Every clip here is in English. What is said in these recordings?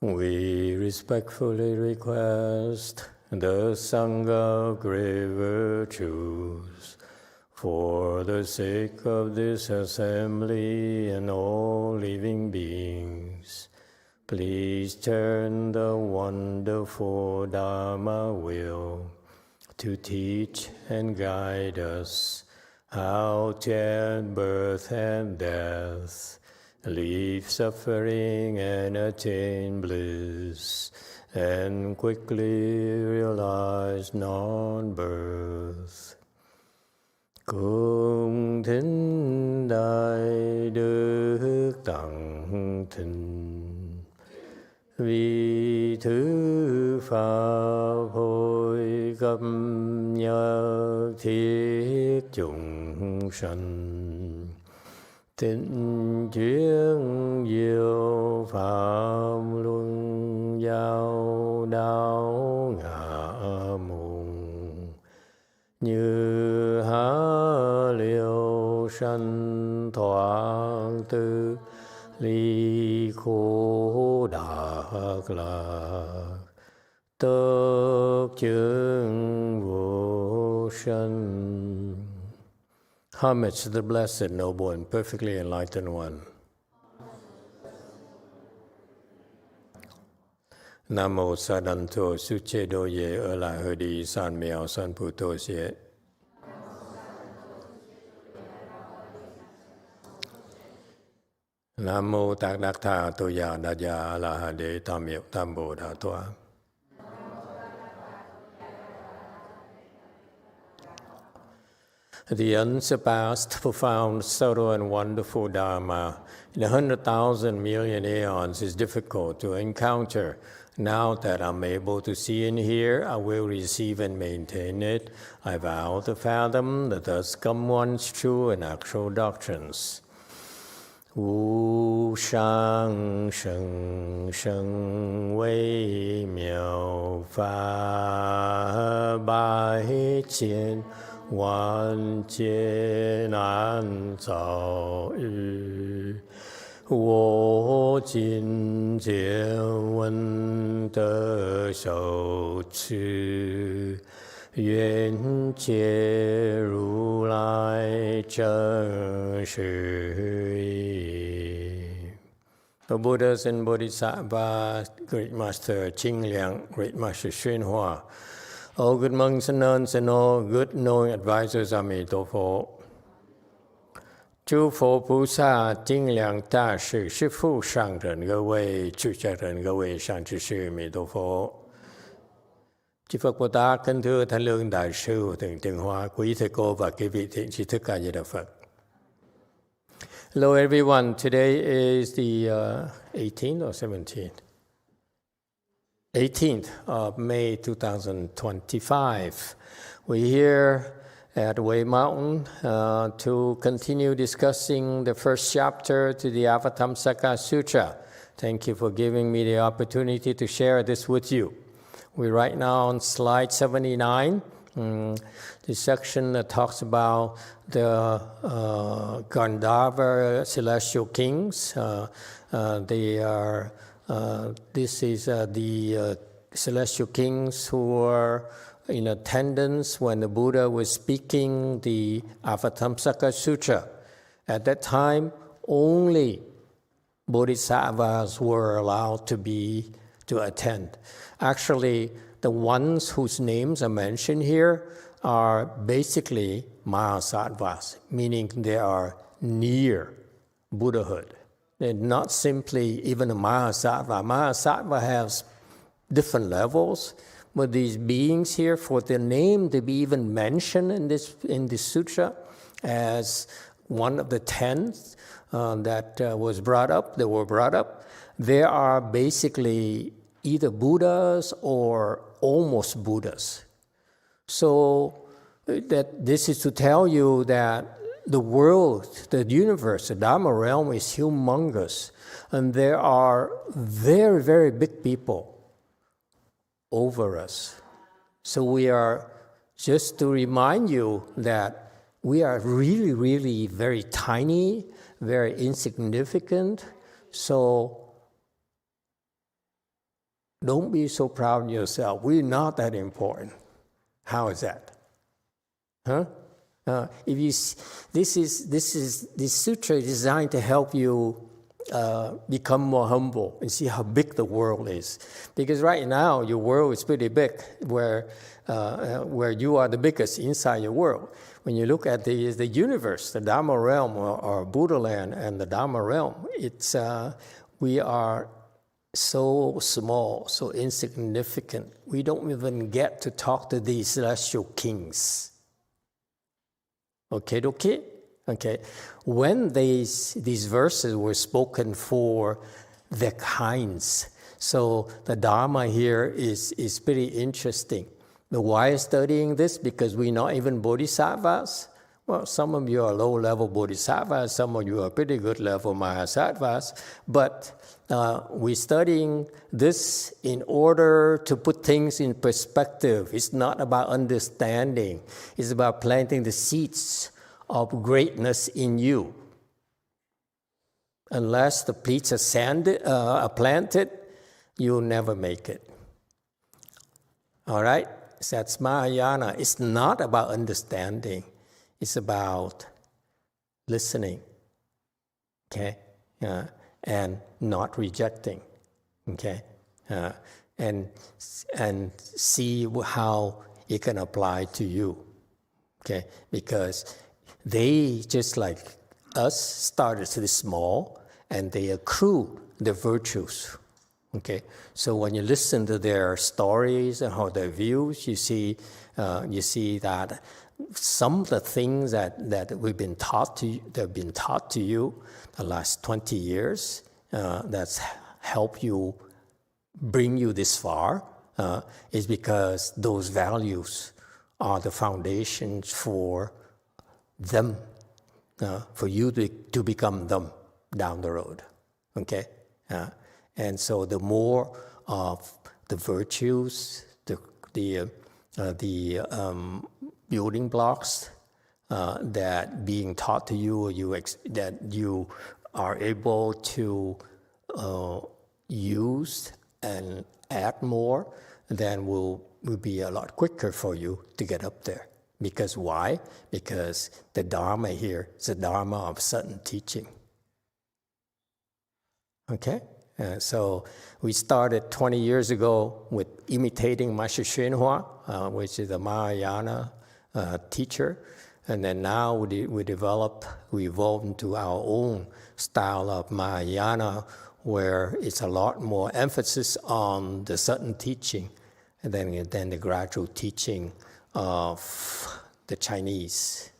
We respectfully request the Sangha of great virtues, for the sake of this assembly and all living beings, please turn the wonderful Dharma wheel to teach and guide us how to end birth and death, leave suffering and attain bliss, and quickly realize non-birth. Cung thính đại đức tặng thịnh, vì thứ pháp hội cấp nhật thiết chúng sanh, tịnh chuyên diệu pháp luân giao đạo ngã mùng, như há liêu sanh thoát tư ly khổ đắc lạc, tất chứng vô sanh. Homage to the Blessed, Noble, and Perfectly Enlightened One. Nam mô Sa Đan Thô Su Chê Đô Ye Ở Lại Hơ Đi San Miao San Pu Tô Xie. Nam mô Tát Đắc Tha Tô Ya Đa Ya A La Ha Đế Tam Miệu Tam Bồ Đà Toa. The unsurpassed, profound, subtle, and wonderful Dharma in 100,000 million aeons is difficult to encounter. Now that I'm able to see and hear, I will receive and maintain it. I vow to fathom the thus come one's true and actual doctrines. Wu shang sheng sheng wei miao fa bai qian万劫难遭遇，我今见闻得受持，愿解如来真实义。The Buddhas and Bodhisattvas, Great Master Ching Liang, Great Master Yong Hua, all good monks and nuns and all good knowing advisors, 阿弥陀佛。诸佛菩萨、精良大士、师父上人各位、出家人各位善知识，阿弥陀佛。Chư Phật Bồ Tát, kính thưa Thánh Lương Đại sư, Thượng Tường Hóa, quý thầy cô và quý vị thiện tri thức A Di Đà Phật. Hello everyone, today is the 18th or 17th? 18th of May 2025. We're here at Way Mountain to continue discussing the first chapter to the Avatamsaka Sutra. Thank you for giving me the opportunity to share this with you. We're right now on slide 79. The section that talks about the Gandharva celestial kings. They are this is the celestial kings who were in attendance when the Buddha was speaking the Avatamsaka Sutra. At that time, only bodhisattvas were allowed to attend. Actually, the ones whose names are mentioned here are basically mahasattvas, meaning they are near Buddhahood. They're not simply even a mahasattva. Mahasattva has different levels, but these beings here, for their name to be even mentioned in this sutra as one of the 10 that were brought up, they are basically either Buddhas or almost Buddhas. So that this is to tell you that the world, the universe, the Dharma realm is humongous, and there are very, very big people over us. So we are, just to remind you that we are really, really very tiny, very insignificant, So don't be so proud of yourself. We're not that important. How is that? Huh? This sutra is designed to help you become more humble and see how big the world is. Because right now your world is pretty big, where you are the biggest inside your world. When you look at the universe, the Dharma realm or Buddha land and the Dharma realm, we are so small, so insignificant. We don't even get to talk to these celestial kings. Okay. When these verses were spoken for their kinds, so the Dharma here is pretty interesting. But why studying this? Because we're not even bodhisattvas. Well, some of you are low-level bodhisattvas, some of you are pretty good level mahasattvas, but we're studying this in order to put things in perspective. It's not about understanding. It's about planting the seeds of greatness in you. Unless the seeds are planted, you'll never make it. All right? So that's Mahayana. It's not about understanding. It's about listening, okay, and not rejecting, okay, and see how it can apply to you, okay, because they, just like us, started really small, and they accrue the virtues. Okay, so when you listen to their stories and how their views, you see that some of the things that we've been taught to you, that have been taught to you the last 20 years, that's helped you, bring you this far, is because those values are the foundations for them, for you to become them down the road. Okay. And so the more of the virtues, the building blocks that being taught to you, that you are able to use and add more, then will be a lot quicker for you to get up there. Because why? Because the Dharma here is the Dharma of sudden teaching. Okay? So we started 20 years ago with imitating Master Yong Hua, which is a Mahayana teacher. And then now we evolved into our own style of Mahayana, where it's a lot more emphasis on the sudden teaching, and then the gradual teaching of the Chinese,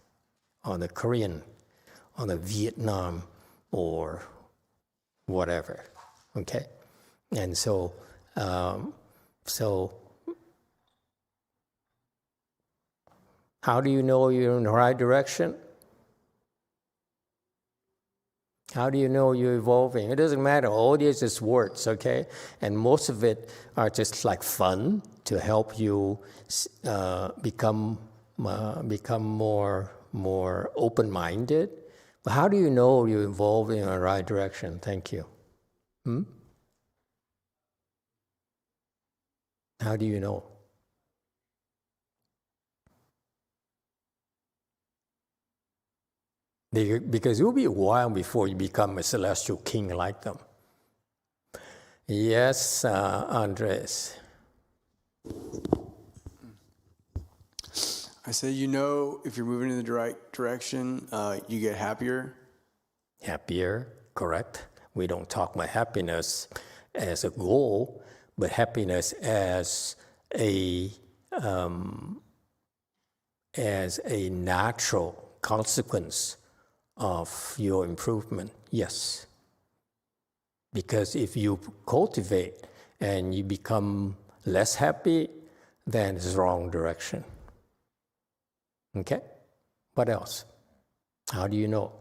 or the Korean, or the Vietnam, or whatever. Okay, and so how do you know you're in the right direction? How do you know you're evolving? It doesn't matter. All this is words, okay? And most of it are just like fun to help you become more open-minded. But how do you know you're evolving in the right direction? Thank you. How do you know? Because it will be a while before you become a celestial king like them. Yes, Andres. I said, if you're moving in the right direction, you get happier. Happier, correct. We don't talk about happiness as a goal, but happiness as a natural consequence of your improvement. Yes. Because if you cultivate and you become less happy, then it's the wrong direction. Okay? What else? How do you know?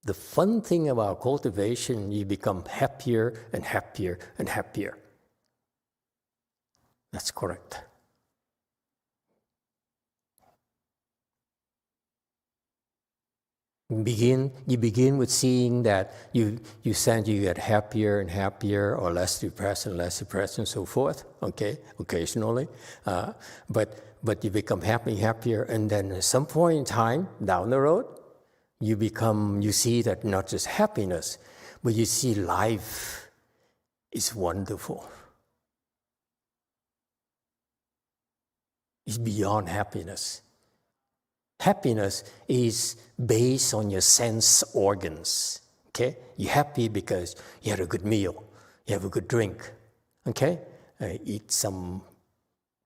The fun thing about cultivation, you become happier and happier and happier. That's correct. You begin with seeing that you get happier and happier, or less depressed and so forth, okay, occasionally. But you become happier, and then at some point in time, down the road, you see that not just happiness, but you see life is wonderful. It's beyond happiness. Happiness is based on your sense organs, okay? You're happy because you had a good meal, you have a good drink, okay? Eat some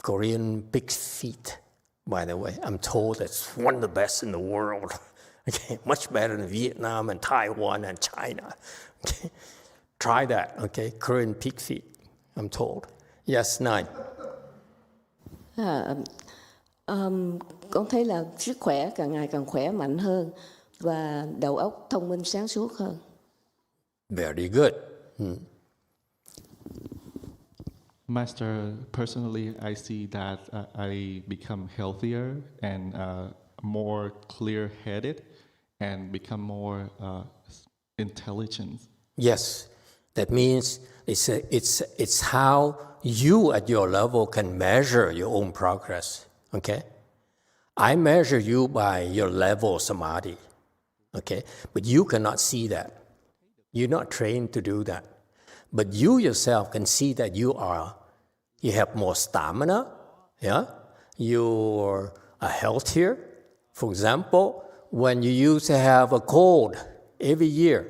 Korean pig's feet, by the way. I'm told that's one of the best in the world, okay? Much better than Vietnam and Taiwan and China, okay? Try that, okay? Korean pig feet, I'm told. Yes, 9. Con thấy là sức khỏe càng ngày càng khỏe mạnh hơn và đầu óc thông minh sáng suốt hơn. Very good. Master, personally, I see that I become healthier and more clear-headed and become more intelligent. Yes, that means it's how you at your level can measure your own progress, okay? I measure you by your level of samadhi, okay? But you cannot see that. You're not trained to do that. But you yourself can see that you have more stamina, yeah? You are healthier. For example, when you used to have a cold every year,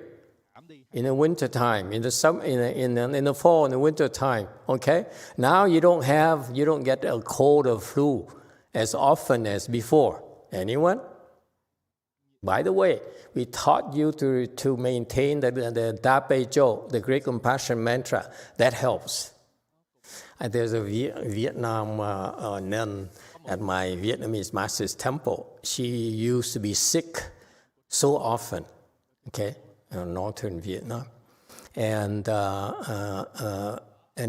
in the winter time, in the summer, in the fall, in the winter time, okay? Now you don't get a cold or flu as often as before. Anyone? By the way, we taught you to maintain the Da Bei Zhou, the Great Compassion Mantra. That helps. There's a Vietnam nun at my Vietnamese master's temple. She used to be sick so often, okay, in northern Vietnam. And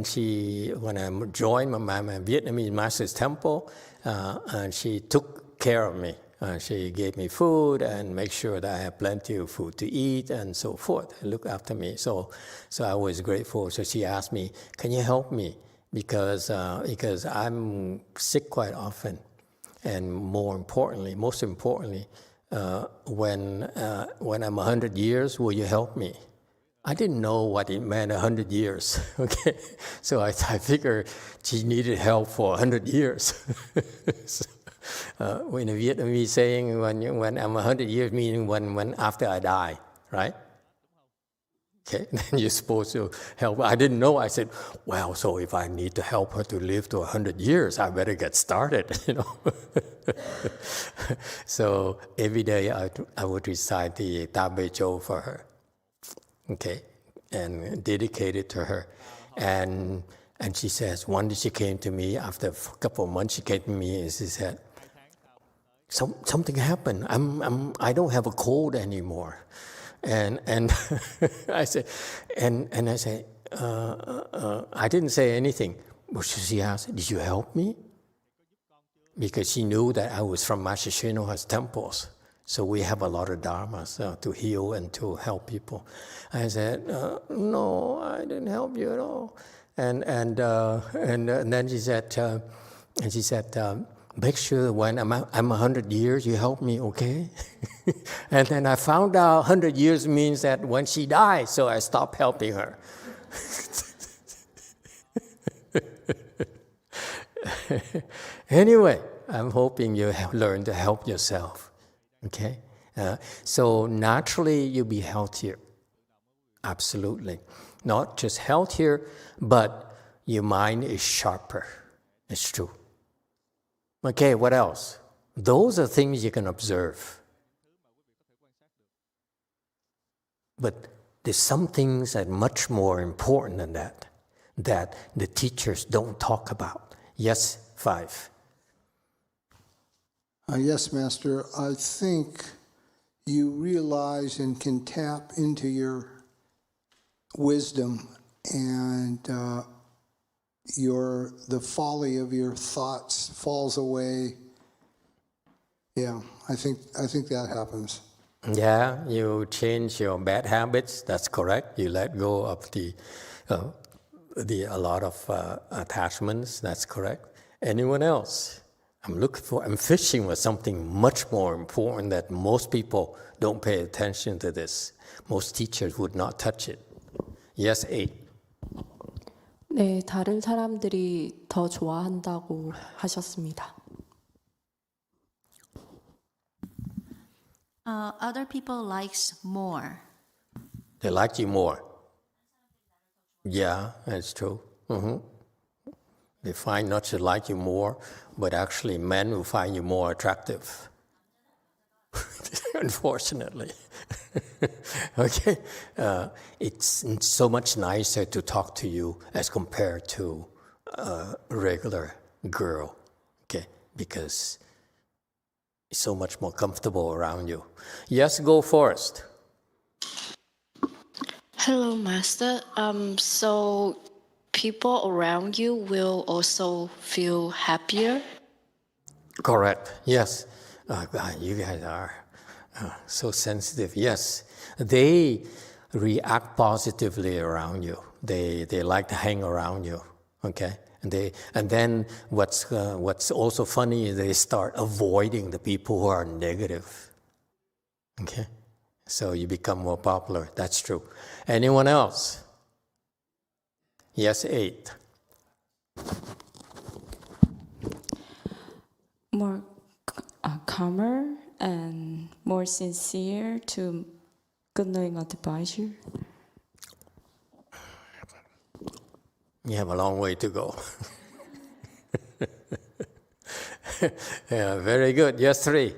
she, when I joined my Vietnamese master's temple, and she took care of me. She gave me food and make sure that I have plenty of food to eat and so forth, and look after me. So I was grateful. So she asked me, "Can you help me? Because I'm sick quite often, and most importantly, when I'm 100 years, will you help me?" I didn't know what it meant, 100 years, okay? So I figured she needed help for 100 years. So, in a Vietnamese saying, when I'm 100 years, meaning when after I die, right? Okay, then you're supposed to help. I didn't know. I said, well, so if I need to help her to live to 100 years, I better get started, you know. So every day I would recite the Da Bei Zhou for her. Okay, and dedicate it to her. And she says, one day she came to me, after a couple of months, she came to me and she said, something happened. I don't have a cold anymore. And I said, I didn't say anything. But she asked, did you help me? Because she knew that I was from Master Yong Hua's temples. So we have a lot of dharmas to heal and to help people. I said, no, I didn't help you at all. And then she said, make sure when I'm 100 years, you help me, okay? And then I found out 100 years means that when she dies, so I stopped helping her. Anyway, I'm hoping you have learned to help yourself. Okay, so naturally you'll be healthier. Absolutely. Not just healthier, but your mind is sharper. It's true. Okay, what else? Those are things you can observe. But there's some things that are much more important than that the teachers don't talk about. Yes, 5. Yes, Master. I think you realize and can tap into your wisdom and the folly of your thoughts falls away. Yeah, I think that happens. Yeah, you change your bad habits. That's correct. You let go of a lot of attachments. That's correct. Anyone else? I'm fishing for something much more important that most people don't pay attention to this. Most teachers would not touch it. Yes, 8. 네, 다른 사람들이 더 좋아한다고 하셨습니다. Other people likes more. They like you more. Yeah, that's true. They find not to like you more, but actually men will find you more attractive. Unfortunately. Okay? It's so much nicer to talk to you as compared to a regular girl. Okay? Because it's so much more comfortable around you. Yes, go first. Hello, Master. So people around you will also feel happier? Correct. Yes. God, you guys are so sensitive. Yes. They react positively around you. They like to hang around you. Okay? And then what's also funny is they start avoiding the people who are negative. Okay? So you become more popular. That's true. Anyone else? Yes, 8. More calmer and more sincere to good knowing advisor. You have a long way to go. Yeah, very good. Yes, 3.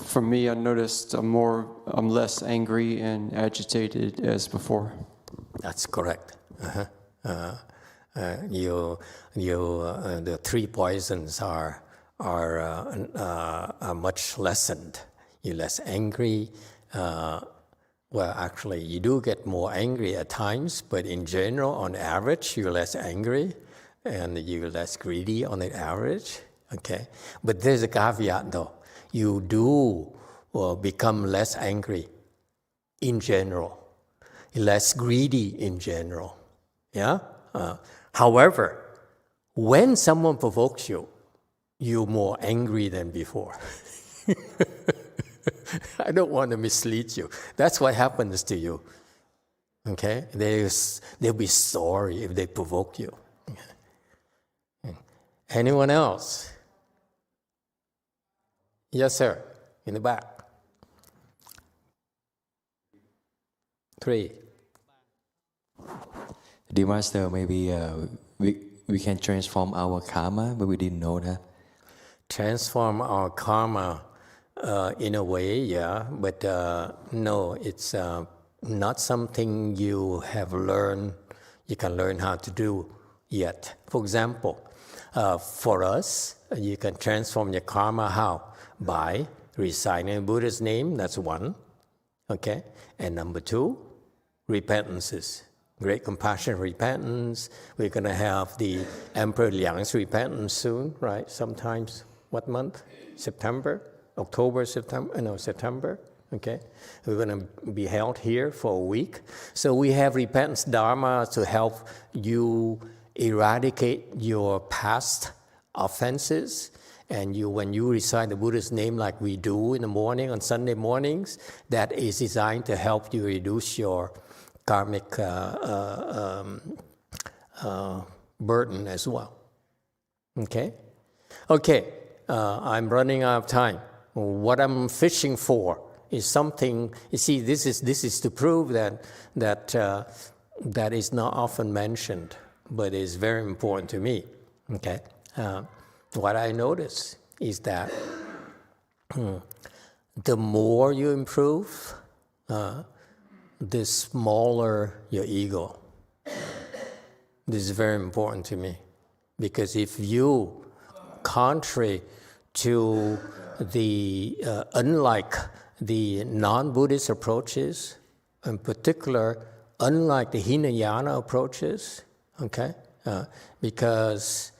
For me, I noticed I'm less angry and agitated as before. That's correct. The 3 poisons are much lessened. You're less angry. Well, actually, you do get more angry at times, but in general, on average, you're less angry and you're less greedy on the average. Okay, but there's a caveat though. You do become less angry in general, less greedy in general. Yeah. However, when someone provokes you, you're more angry than before. I don't want to mislead you. That's what happens to you. Okay? They'll be sorry if they provoke you. Anyone else? Yes, sir. In the back. 3. Dear Master, maybe we can transform our karma, but we didn't know that. Transform our karma in a way, yeah, but no, it's not something you have learned, you can learn how to do yet. For example, for us, you can transform your karma how? By reciting Buddha's name, that's 1, okay? And number 2, repentances. Great compassion repentance. We're going to have the Emperor Liang's repentance soon, right? Sometimes, what month? September? October, September, okay? We're going to be held here for a week. So we have repentance dharma to help you eradicate your past offenses. And when you recite the Buddha's name like we do in the morning, on Sunday mornings, that is designed to help you reduce your karmic burden as well. Okay? Okay, I'm running out of time. What I'm fishing for is something. You see, this is to prove that is not often mentioned, but is very important to me. Okay, what I notice is that the more you improve, the smaller your ego. This is very important to me, because if you, contrary to unlike the non-Buddhist approaches, in particular, unlike the Hinayana approaches, okay, because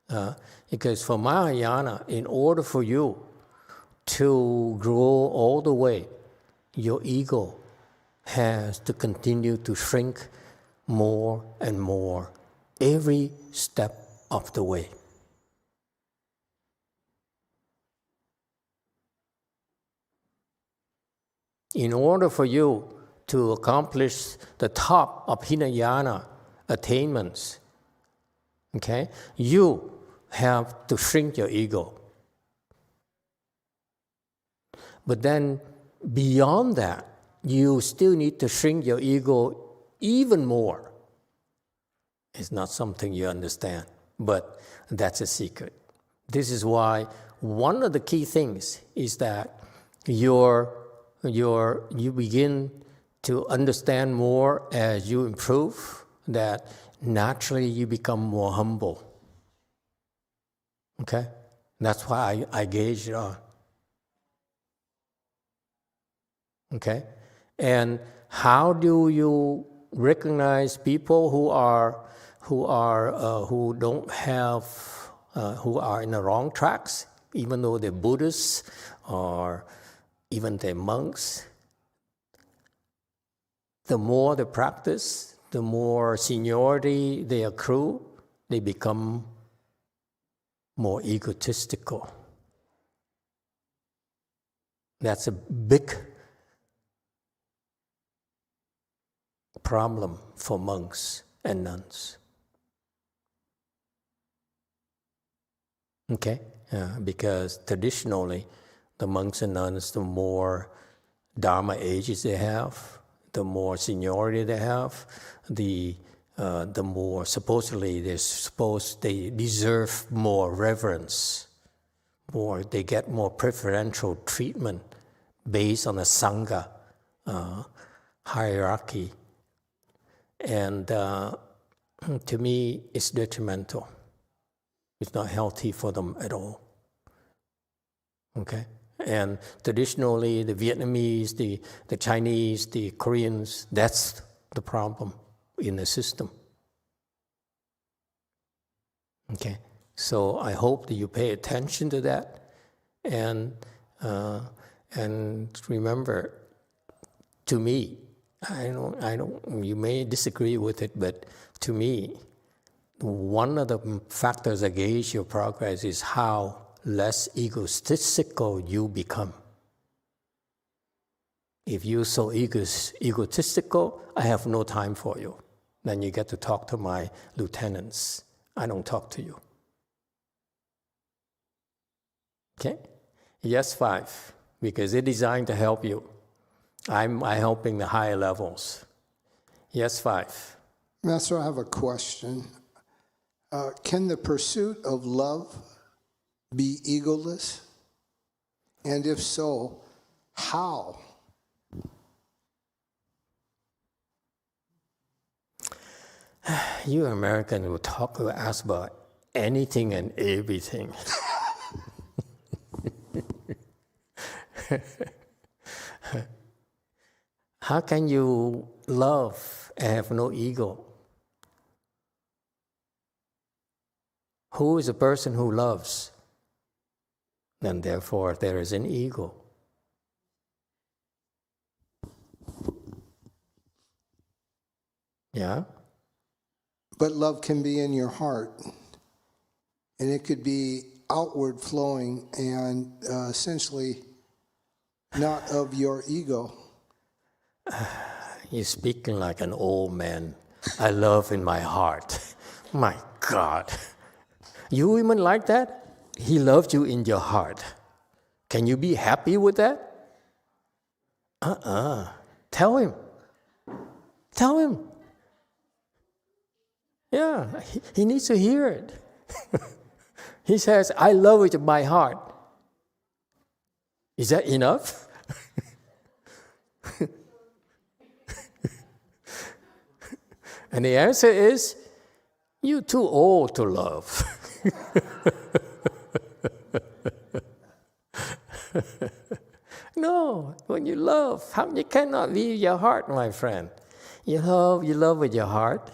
for Mahayana, in order for you to grow all the way, your ego has to continue to shrink more and more every step of the way. In order for you to accomplish the top of Hinayana attainments, okay, you have to shrink your ego. But then beyond that, you still need to shrink your ego even more. It's not something you understand, but that's a secret. This is why one of the key things is that you begin to understand more as you improve, that naturally you become more humble. Okay? That's why I gauge it on. Okay? And how do you recognize people who are in the wrong tracks, even though they're Buddhists or even they're monks? The more they practice, the more seniority they accrue, they become more egotistical. That's a big problem for monks and nuns. Okay? Because traditionally, the monks and nuns, the more Dharma ages they have, the more seniority they have, the more supposedly they deserve more reverence, they get more preferential treatment based on a Sangha hierarchy. And to me, it's detrimental. It's not healthy for them at all. Okay? And traditionally, the Vietnamese, the Chinese, the Koreans, that's the problem in the system. Okay? So I hope that you pay attention to that. And remember, to me, I don't, you may disagree with it, but to me, one of the factors that gauge your progress is how less egotistical you become. If you're so egotistical, I have no time for you. Then you get to talk to my lieutenants. I don't talk to you. Okay? Yes, 5, because they're designed to help you. I'm helping the higher levels. Yes, 5. Master, I have a question. Can the pursuit of love be egoless? And if so, how? You Americans will ask about anything and everything. How can you love and have no ego? Who is a person who loves? Then therefore there is an ego. Yeah? But love can be in your heart, and it could be outward flowing and essentially not of your ego. You're speaking like an old man. I love in my heart. My God. You women like that? He loved you in your heart. Can you be happy with that? Tell him. Tell him. Yeah, he needs to hear it. He says, I love it in my heart. Is that enough? And the answer is, you're too old to love. No, when you love, you cannot leave your heart, my friend. You love with your heart,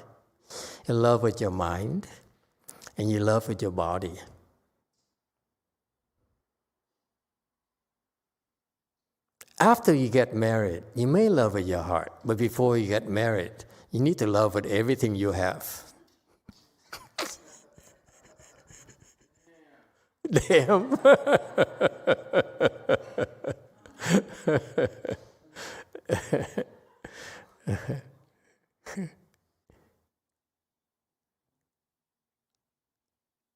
you love with your mind, and you love with your body. After you get married, you may love with your heart, but before you get married, you need to love with everything you have. Damn.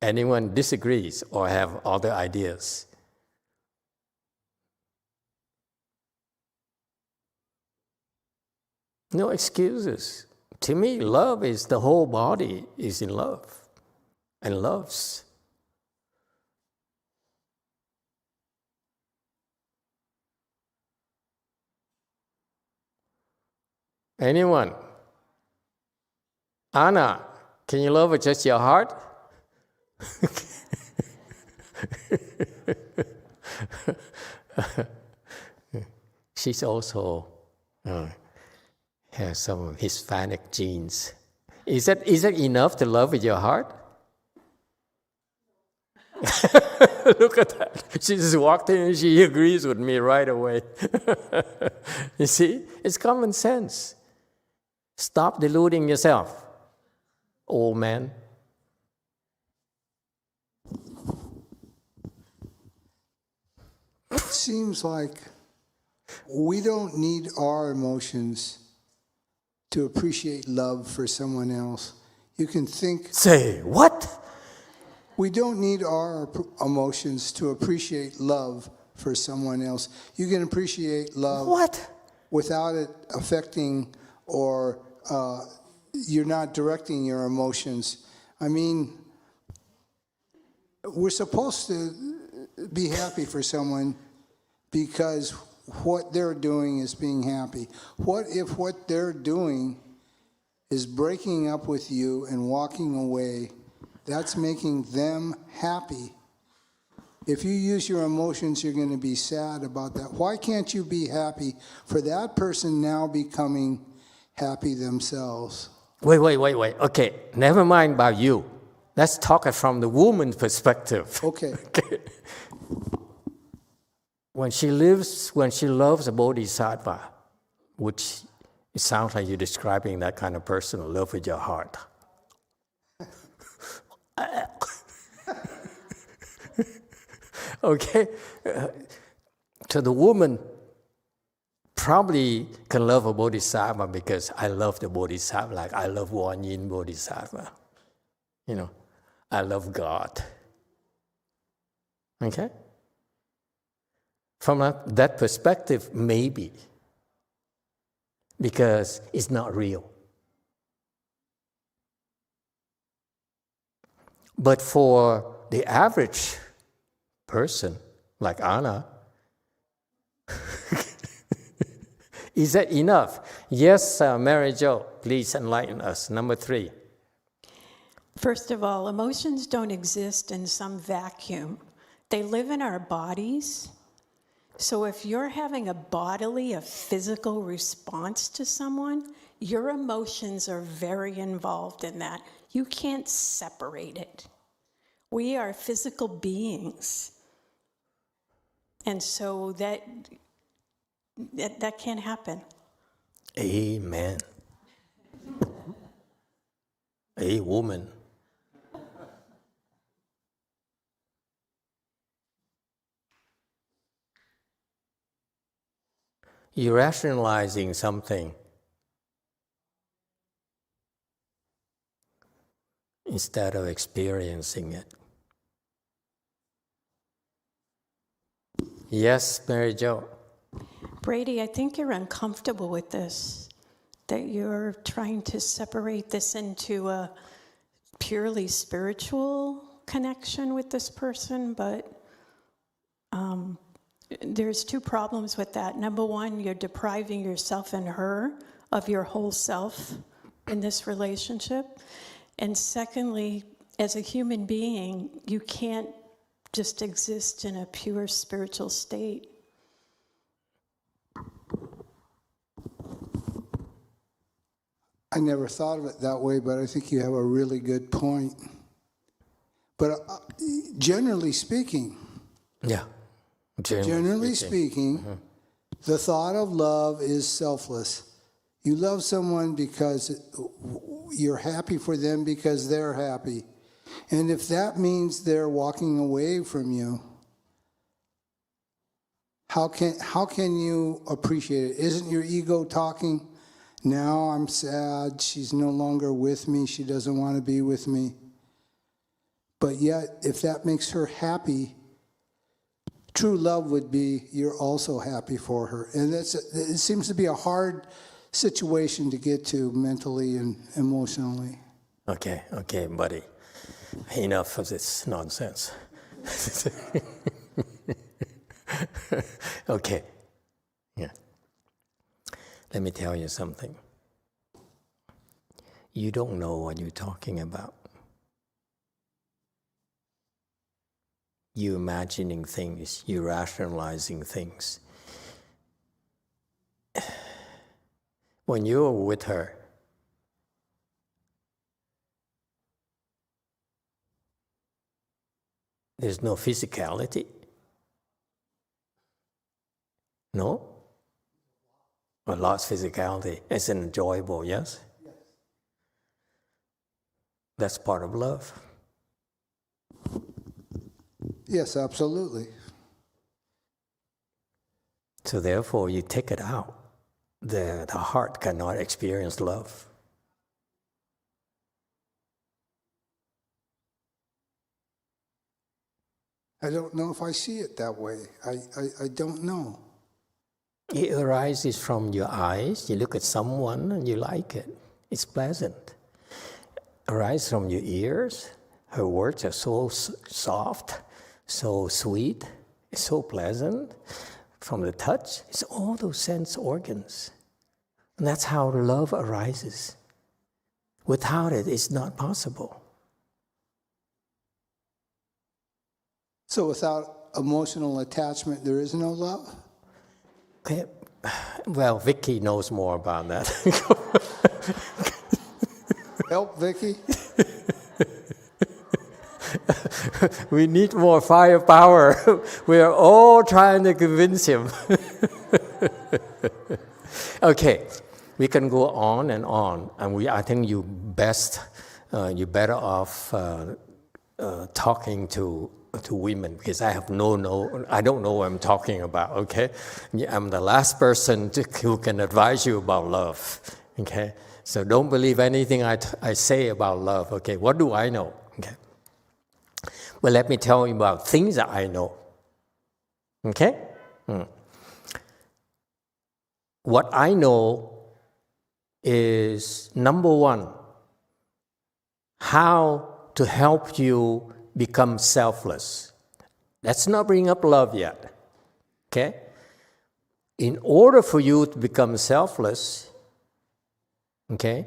Anyone disagrees or have other ideas? No excuses. To me, love is the whole body is in love and loves. Anyone? Anna, can you love with just your heart? She's also has some Hispanic genes. Is that enough to love with your heart? Look at that. She just walked in and she agrees with me right away. You see? It's common sense. Stop deluding yourself, old man. It seems like we don't need our emotions to appreciate love for someone else. You can think... Say, what? We don't need our emotions to appreciate love for someone else. You can appreciate love... What? Without it affecting or you're not directing your emotions. I mean, we're supposed to be happy for someone because what they're doing is being happy. What if what they're doing is breaking up with you and walking away? That's making them happy. If you use your emotions, you're going to be sad about that. Why can't you be happy for that person now becoming happy themselves? Wait. Okay, never mind about you. Let's talk it from the woman's perspective. Okay. When she loves a bodhisattva, which it sounds like you're describing that kind of person, love with your heart. Okay? So the woman probably can love a bodhisattva because I love the bodhisattva, like I love Wan Yin bodhisattva. You know, I love God. Okay? From that perspective, maybe. Because it's not real. But for the average person, like Anna, is that enough? Yes, Mary Jo, please enlighten us. Number 3. First of all, emotions don't exist in some vacuum. They live in our bodies. So if you're having a physical response to someone, your emotions are very involved in that. You can't separate it. We are physical beings. And so that can't happen. Amen. A woman. You're rationalizing something instead of experiencing it. Yes, Mary Jo. Brady, I think you're uncomfortable with this, that you're trying to separate this into a purely spiritual connection with this person, but there's 2 problems with that. Number 1, you're depriving yourself and her of your whole self in this relationship. And secondly, as a human being, you can't just exist in a pure spiritual state. I never thought of it that way, but I think you have a really good point. But generally speaking, yeah, generally speaking, The thought of love is selfless. You love someone because you're happy for them because they're happy. And if that means they're walking away from you, how can you appreciate it? Isn't your ego talking? Now I'm sad, she's no longer with me, she doesn't want to be with me. But yet, if that makes her happy, true love would be you're also happy for her. And it seems to be a hard situation to get to mentally and emotionally. Okay, buddy. Enough of this nonsense. Okay. Yeah. Let me tell you something. You don't know what you're talking about. You're imagining things, you're rationalizing things. When you're with her, there's no physicality. No? A lot of physicality. It's enjoyable, yes? That's part of love. Yes, absolutely. So therefore, you take it out. The heart cannot experience love. I don't know if I see it that way. I don't know. It arises from your eyes. You look at someone and you like it. It's pleasant. It arises from your ears. Her words are so soft, so sweet, it's so pleasant. From the touch, it's all those sense organs. And that's how love arises. Without it, it's not possible. So without emotional attachment, there is no love? Okay. Well, Vicky knows more about that. Help, Vicky. We need more firepower. We are all trying to convince him. Okay, we can go on and on, and I think you're better off talking to women, because I don't know what I'm talking about. Okay, I'm the last person who can advise you about love. Okay, so don't believe anything I say about love. Okay, what do I know? Okay. Well, let me tell you about things that I know. Okay? What I know is, number one, how to help you become selfless. Let's not bring up love yet. Okay? In order for you to become selfless, okay,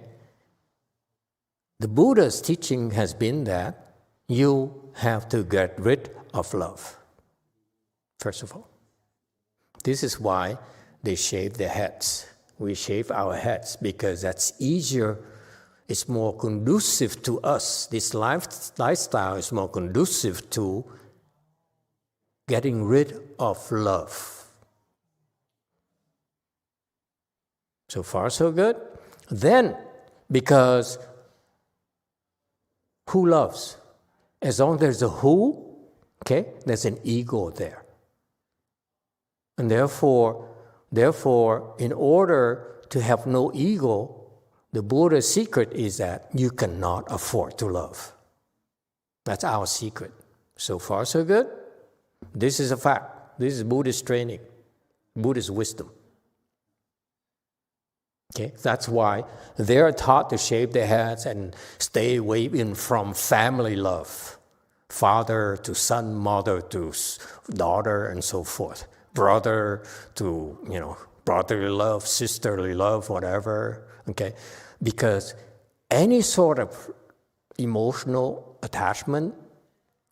the Buddha's teaching has been that you have to get rid of love, first of all. This is why they shave their heads. We shave our heads because that's easier. It's more conducive to us. This lifestyle is more conducive to getting rid of love. So far, so good. Then, because who loves? As long as there's a who, okay, there's an ego there. And therefore, in order to have no ego, the Buddha's secret is that you cannot afford to love. That's our secret. So far, so good. This is a fact. This is Buddhist training, Buddhist wisdom. Okay, that's why they're taught to shave their heads and stay away from family love. Father to son, mother to daughter, and so forth. Brother to, brotherly love, sisterly love, whatever. Okay, because any sort of emotional attachment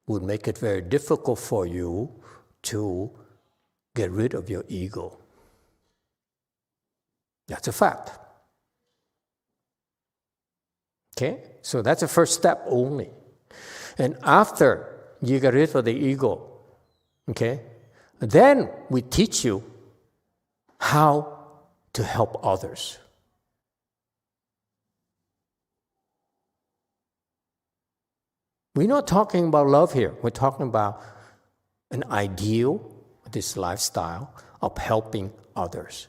would make it very difficult for you to get rid of your ego. That's a fact. Okay? So that's the first step only. And after you get rid of the ego, okay, then we teach you how to help others. We're not talking about love here. We're talking about an ideal, this lifestyle of helping others,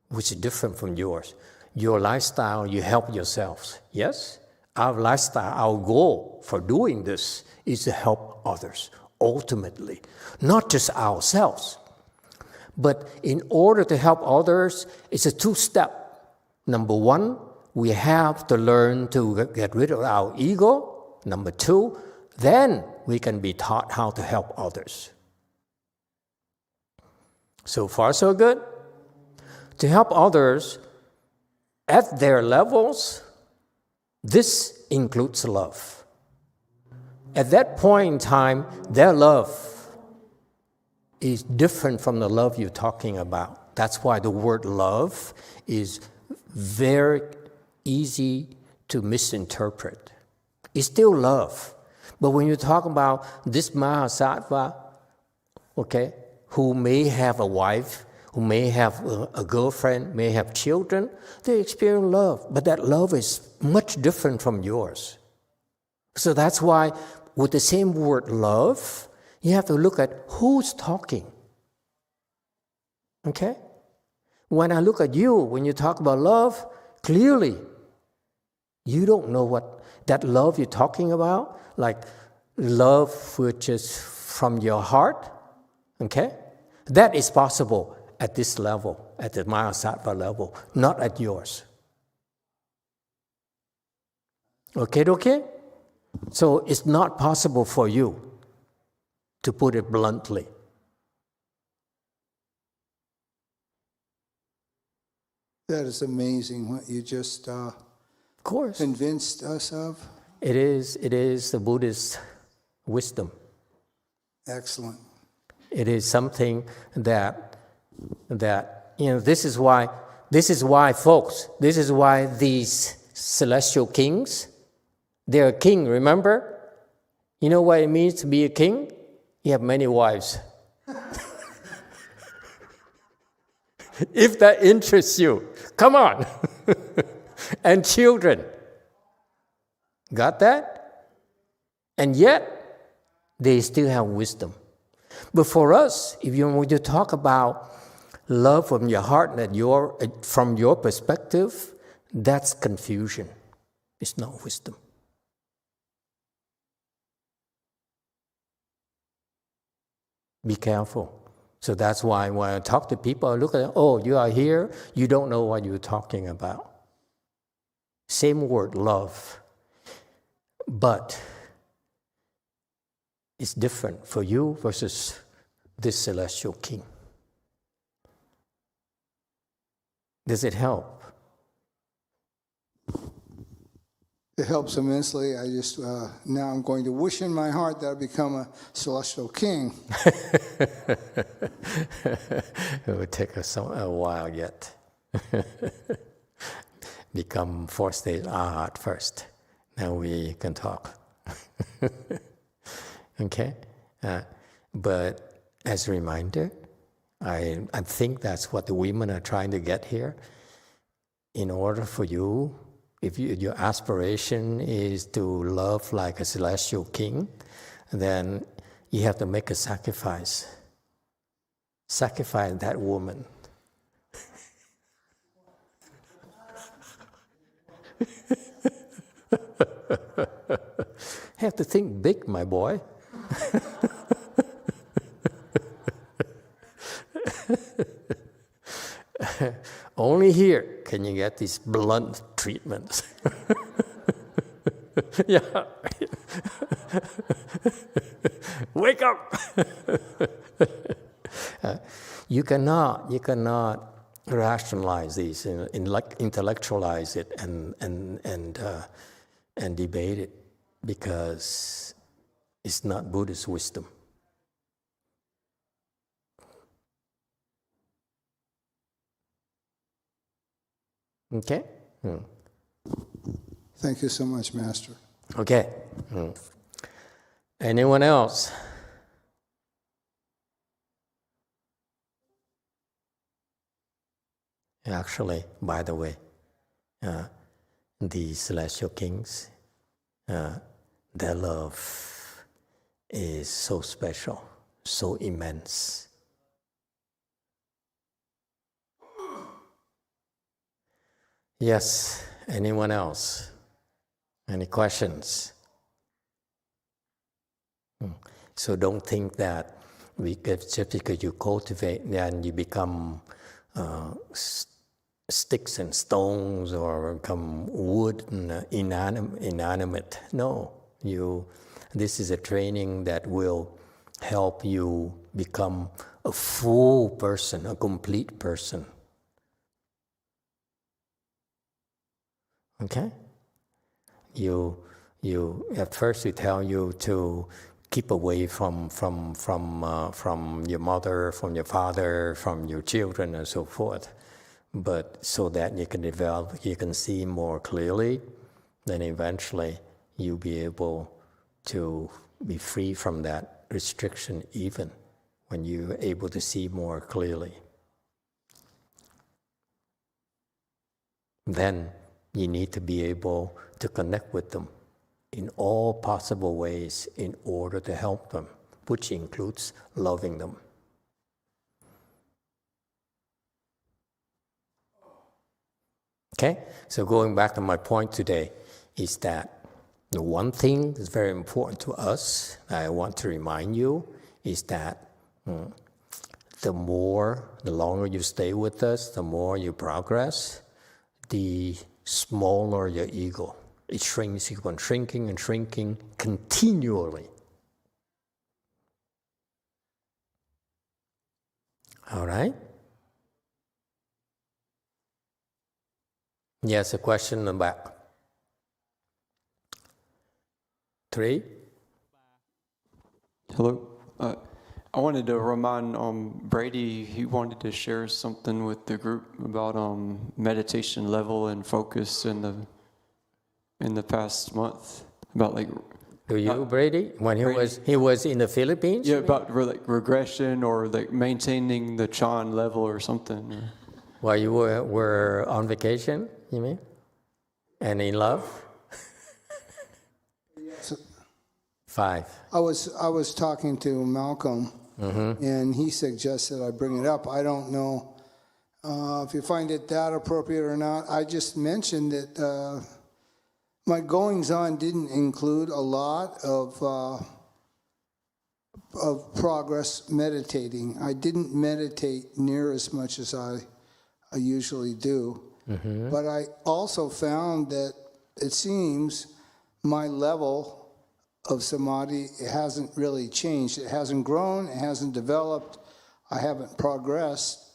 which is different from yours. Your lifestyle, you help yourselves. Yes? Our lifestyle, our goal for doing this is to help others, ultimately. Not just ourselves. But in order to help others, it's a two-step. Number one, we have to learn to get rid of our ego. Number two, then we can be taught how to help others. So far, so good. To help others at their levels, this includes love. At that point in time, their love is different from the love you're talking about. That's why the word love is very easy to misinterpret. It's still love. But when you talk about this Mahasattva, okay, who may have a wife, who may have a girlfriend, may have children, they experience love. But that love is much different from yours. So that's why with the same word love, you have to look at who's talking. Okay? When I look at you, when you talk about love, clearly, you don't know what that love you're talking about, like love which is from your heart, okay? That is possible at this level, at the Mahasattva level, not at yours. Okay? So it's not possible for you, to put it bluntly. That is amazing what you just Of course. convinced us of. It is the Buddhist wisdom. Excellent. It is something that this is why folks, this is why these celestial kings, they're a king, remember? You know what it means to be a king? You have many wives. If that interests you, come on. And children. Got that? And yet, they still have wisdom. But for us, if you want to talk about love from your heart, from your perspective, that's confusion. It's not wisdom. Be careful. So that's why when I talk to people, I look at them, oh, you are here, you don't know what you're talking about. Same word, love. But it's different for you versus this celestial king. Does it help? It helps immensely. I just, now I'm going to wish in my heart that I become a celestial king. It will take us a while yet. Become fourth stage Arhat first. Now we can talk. Okay? But as a reminder, I think that's what the women are trying to get here. In order for you, if your aspiration is to love like a celestial king, then you have to make a sacrifice. Sacrifice that woman. Have to think big, my boy. Only here can you get these blunt treatments. Yeah. Wake up! You cannot rationalize these, intellectualize it, and debate it, because it's not Buddhist wisdom. Okay? Thank you so much, Master. Okay. Anyone else? Actually, by the way, the celestial kings, their love is so special, so immense. Yes, anyone else? Any questions? So don't think that just because you cultivate, then you become sticks and stones or become wood and inanimate. No, this is a training that will help you become a full person, a complete person. Okay? At first we tell you to keep away from your mother, from your father, from your children, and so forth. But so that you can develop, you can see more clearly, then eventually you'll be able to be free from that restriction even when you're able to see more clearly. Then you need to be able to connect with them in all possible ways in order to help them, which includes loving them. Okay, so going back to my point today is that the one thing that's very important to us, I want to remind you, is that the longer you stay with us, the more you progress, the smaller your ego. It shrinks, you keep on shrinking and shrinking continually. All right? Yes, a question in the back. 3. Hello. I wanted to remind Brady, he wanted to share something with the group about meditation level and focus in the past month. About like. Do you, Brady? When he was in the Philippines? Yeah, about like regression or like maintaining the Chan level or something. While you were on vacation, you mean? And in love? 5. I was talking to Malcolm, and he suggested I bring it up. I don't know if you find it that appropriate or not. I just mentioned that my goings-on didn't include a lot of progress meditating. I didn't meditate near as much as I usually do. But I also found that it seems my level of samadhi hasn't really changed. It hasn't grown, it hasn't developed, I haven't progressed,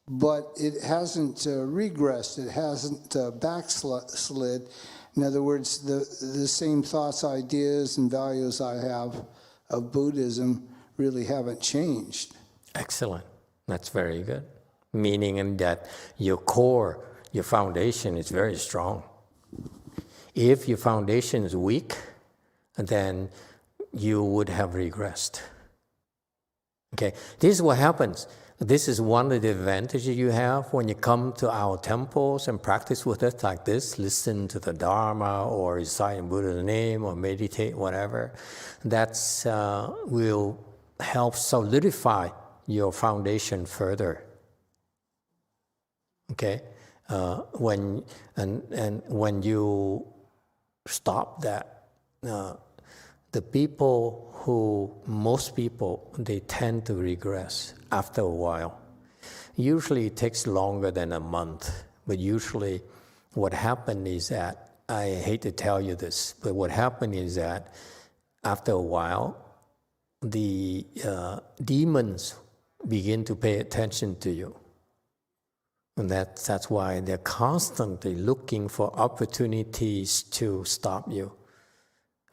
but it hasn't regressed, it hasn't backslid. In other words, the same thoughts, ideas, and values I have of Buddhism really haven't changed. Excellent. That's very good. Meaning that your core, your foundation is very strong. If your foundation is weak, then you would have regressed. Okay, this is what happens. This is one of the advantages you have when you come to our temples and practice with us like this, listen to the Dharma or recite in Buddha's name or meditate, whatever. That's will help solidify your foundation further. Okay, when you stop that, most people, they tend to regress after a while. Usually it takes longer than a month, but usually what happened is that, I hate to tell you this, but what happened is that after a while, the demons begin to pay attention to you. And that's why they're constantly looking for opportunities to stop you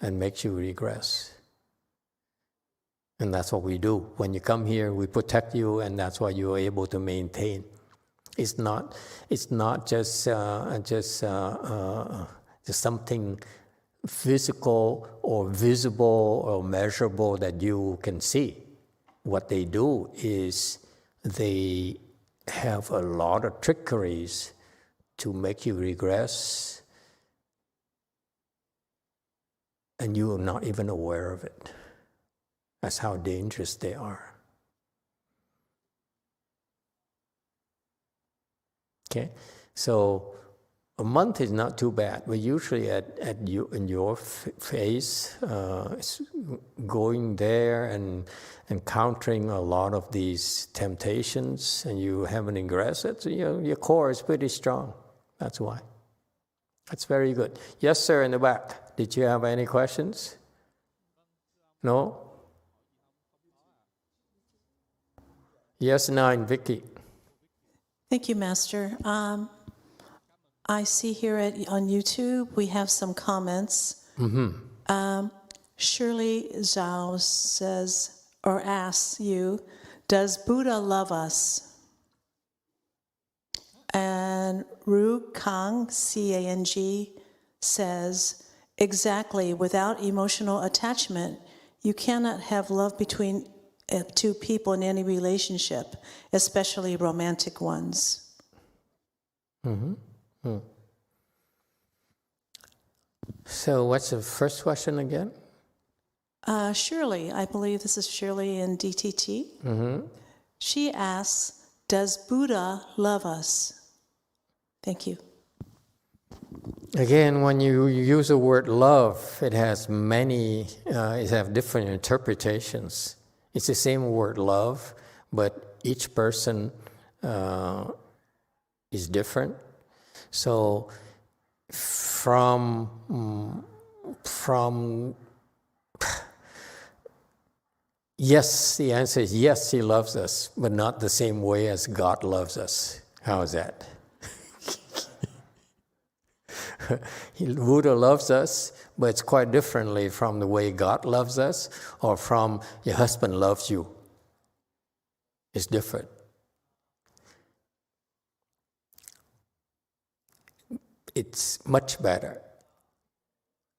and make you regress. And that's what we do. When you come here, we protect you, and that's why you're able to maintain. It's not just something physical or visible or measurable that you can see. What they do is they have a lot of trickeries to make you regress, and you are not even aware of it. That's how dangerous they are. Okay, so a month is not too bad, but usually in your phase, it's going there and encountering a lot of these temptations, and you haven't ingressed it, so your core is pretty strong. That's why. That's very good. Yes, sir, in the back. Did you have any questions? No? Yes, 9, Vicky. Thank you, Master. I see here on YouTube we have some comments. Shirley Zhao says or asks you, does Buddha love us? And Ru Kang, C-A-N-G, says, exactly, without emotional attachment, you cannot have love between two people in any relationship, especially romantic ones. So what's the first question again? Shirley, I believe this is Shirley in DTT. She asks, does Buddha love us? Thank you. Again, when you use the word love, it has different interpretations. It's the same word love, but each person is different. So from yes, the answer is yes, he loves us, but not the same way as God loves us. How is that? Buddha loves us, but it's quite differently from the way God loves us or from your husband loves you. It's different. It's much better,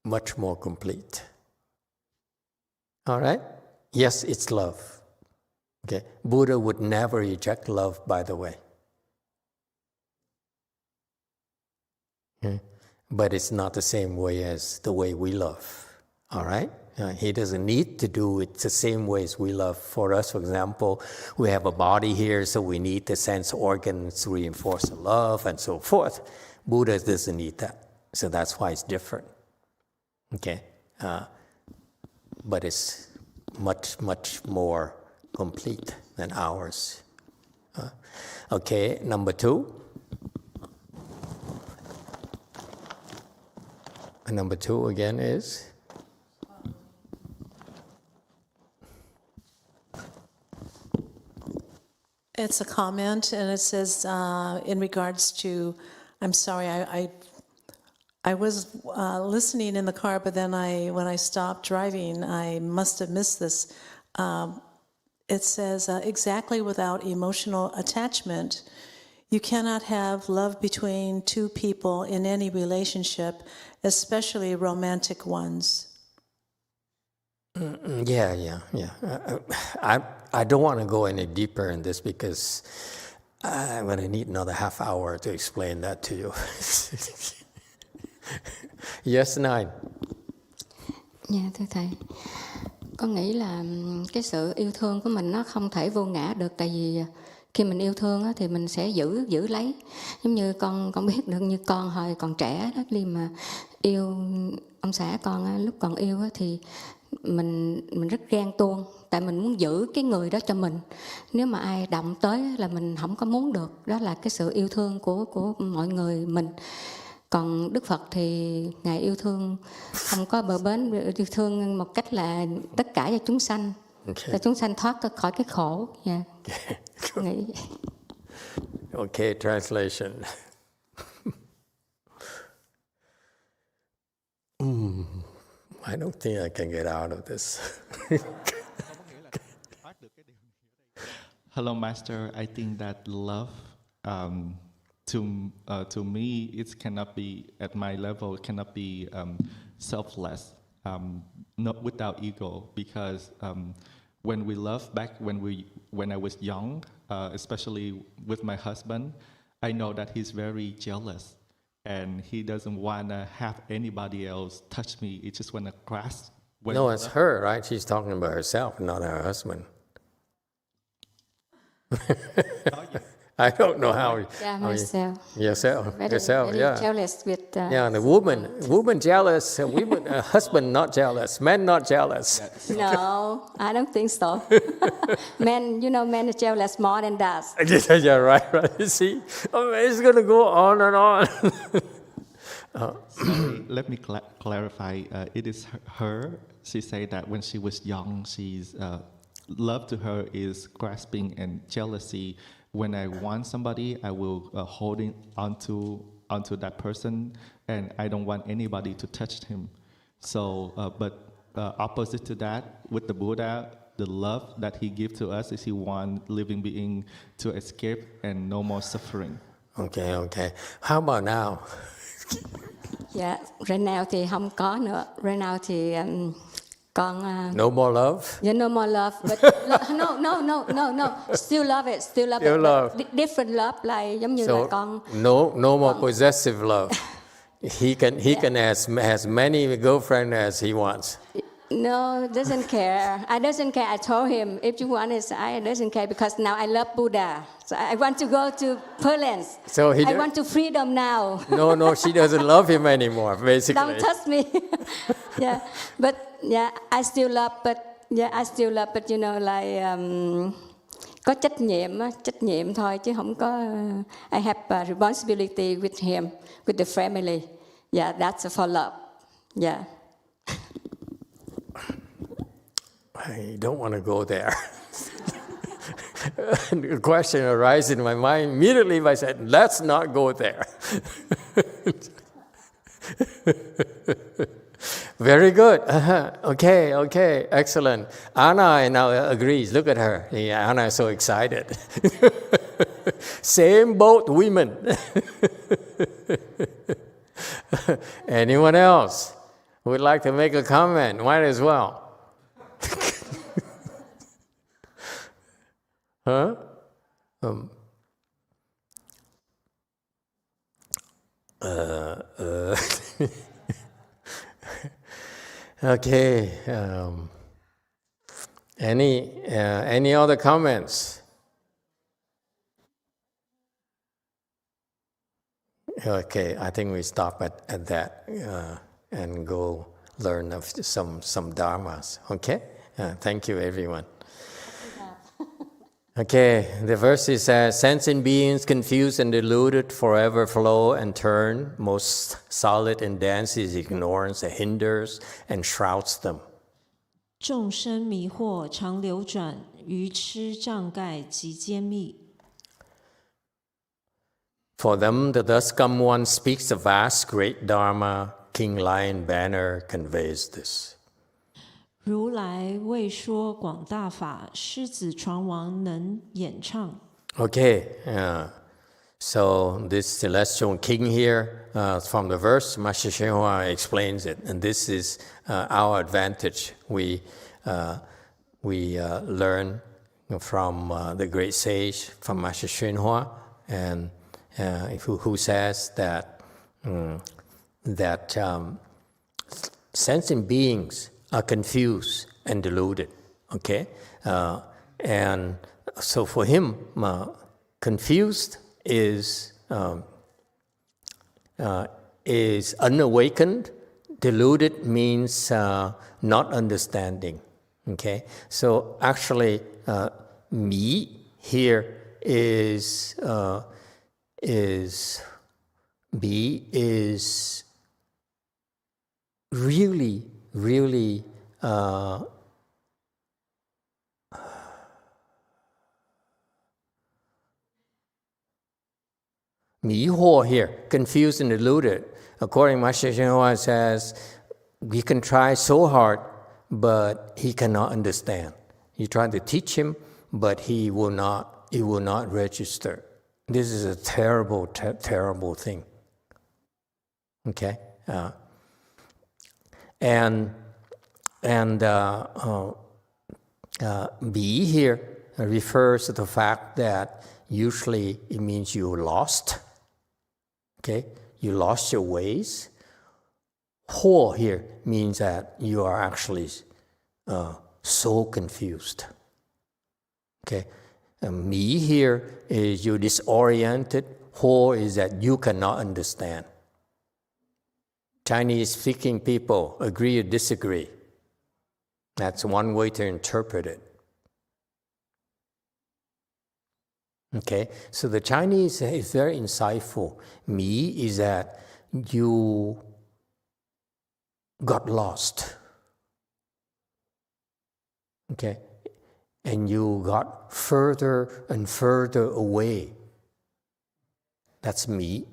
much more complete. All right? Yes, it's love. Okay. Buddha would never reject love, by the way. Okay. But it's not the same way as the way we love. All right? He doesn't need to do it the same way as we love. For us, for example, we have a body here, so we need the sense organs to reinforce the love and so forth. Buddha doesn't need that. So that's why it's different. Okay? But it's much, much more complete than ours. Okay, number 2. Number 2 again is? It's a comment, and it says, in regards to, I'm sorry, I was listening in the car, but then when I stopped driving, I must have missed this. It says, exactly, without emotional attachment, you cannot have love between two people in any relationship, especially romantic ones. Yeah. I don't want to go any deeper in this because I'm going to need another half hour to explain that to you. Yes, 9. Dạ, thưa Thầy. Con nghĩ là cái sự yêu thương của mình nó không thể vô ngã được, tại vì khi mình yêu thương á, thì mình sẽ giữ lấy. Giống như con biết được, như con hồi còn trẻ đó, khi mà yêu ông xã con á, lúc còn yêu á, thì mình rất ghen tuông, tại mình muốn giữ cái người đó cho mình. Nếu mà ai động tới là mình không có muốn được. Đó là cái sự yêu thương của mọi người mình. Còn Đức Phật thì Ngài yêu thương không có bờ bến, yêu thương một cách là tất cả cho chúng sanh, cho chúng sanh thoát khỏi cái khổ. Yeah. Nghĩ. Okay, translation. I don't think I can get out of this. Hello, Master. I think that love, to me, it cannot be at my level. It cannot be selfless, not without ego. Because when we love back when I was young, especially with my husband, I know that he's very jealous and he doesn't want to have anybody else touch me. He just want to grasp. No, it's her, right? She's talking about herself, not her husband. I don't know how. Yeah, myself. Yourself, Very yeah. jealous with. Yeah, the woman jealous, women, husband not jealous, men not jealous. No, I don't think so. Men, men are jealous more than us. Yeah, right. You see, it's going to go on and on. Sorry, let me clarify. It is her. She said that when she was young, she's love to her is grasping and jealousy. When I want somebody, I will holding onto that person, and I don't want anybody to touch him. So, but opposite to that, with the Buddha, the love that he gives to us is he want living being to escape and no more suffering. Okay. How about now? Dạ, right now thì không có nữa. Right now thì con. No more love. Yeah, no more love. But no. Still love it. Still love Still it. love. Different love, like giống như là con. No more possessive love. He can has as many girlfriends as he wants. No, doesn't care. I doesn't care. I told him, if you want it, I doesn't care because now I love Buddha. So I want to go to Poland. So I want to freedom now. No, she doesn't love him anymore, basically. Don't touch me. Yeah, but yeah, I still love, but like có trách nhiệm thôi chứ không có. I have a responsibility with him, with the family. Yeah, that's for love. Yeah. I don't want to go there. The question arises in my mind immediately. I said, let's not go there. Very good. Okay, excellent. Anna now agrees. Look at her. Yeah, Anna is so excited. Same boat, women. Anyone else who would like to make a comment? Might as well. Huh? Okay. Any other comments? Okay, I think we stop at that and go learn of some dharmas. Okay. Thank you, everyone. Okay, the verse says, sentient beings confused and deluded forever flow and turn. Most solid and dense is ignorance that hinders and shrouds them. 众生迷惑常流转，愚痴障盖极坚密。 For them, the thus come one speaks the vast great Dharma, King Lion banner conveys this. 如来为说广大法，狮子传王能演唱。 Okay, so this celestial king here, from the verse, Master Yong Hua explains it, and this is our advantage. We learn from the great sage, from Master Yong Hua, and who says that sentient beings are confused and deluded. Okay, and so for him, confused is unawakened. Deluded means not understanding. Okay, so actually, me here is really迷惑 here, confused and deluded. According to Master Yong Hua says, we can try so hard, but he cannot understand. You try to teach him, but he will not register. This is a terrible thing. Okay, and be here refers to the fact that usually it means you lost. Okay, you lost your ways. Huo here means that you are actually so confused. Okay, and mi here is you disoriented. Huo is that you cannot understand. Chinese-speaking people agree or disagree. That's one way to interpret it. Okay, so the Chinese is very insightful. Mi is that you got lost. Okay, and you got further and further away. That's mi.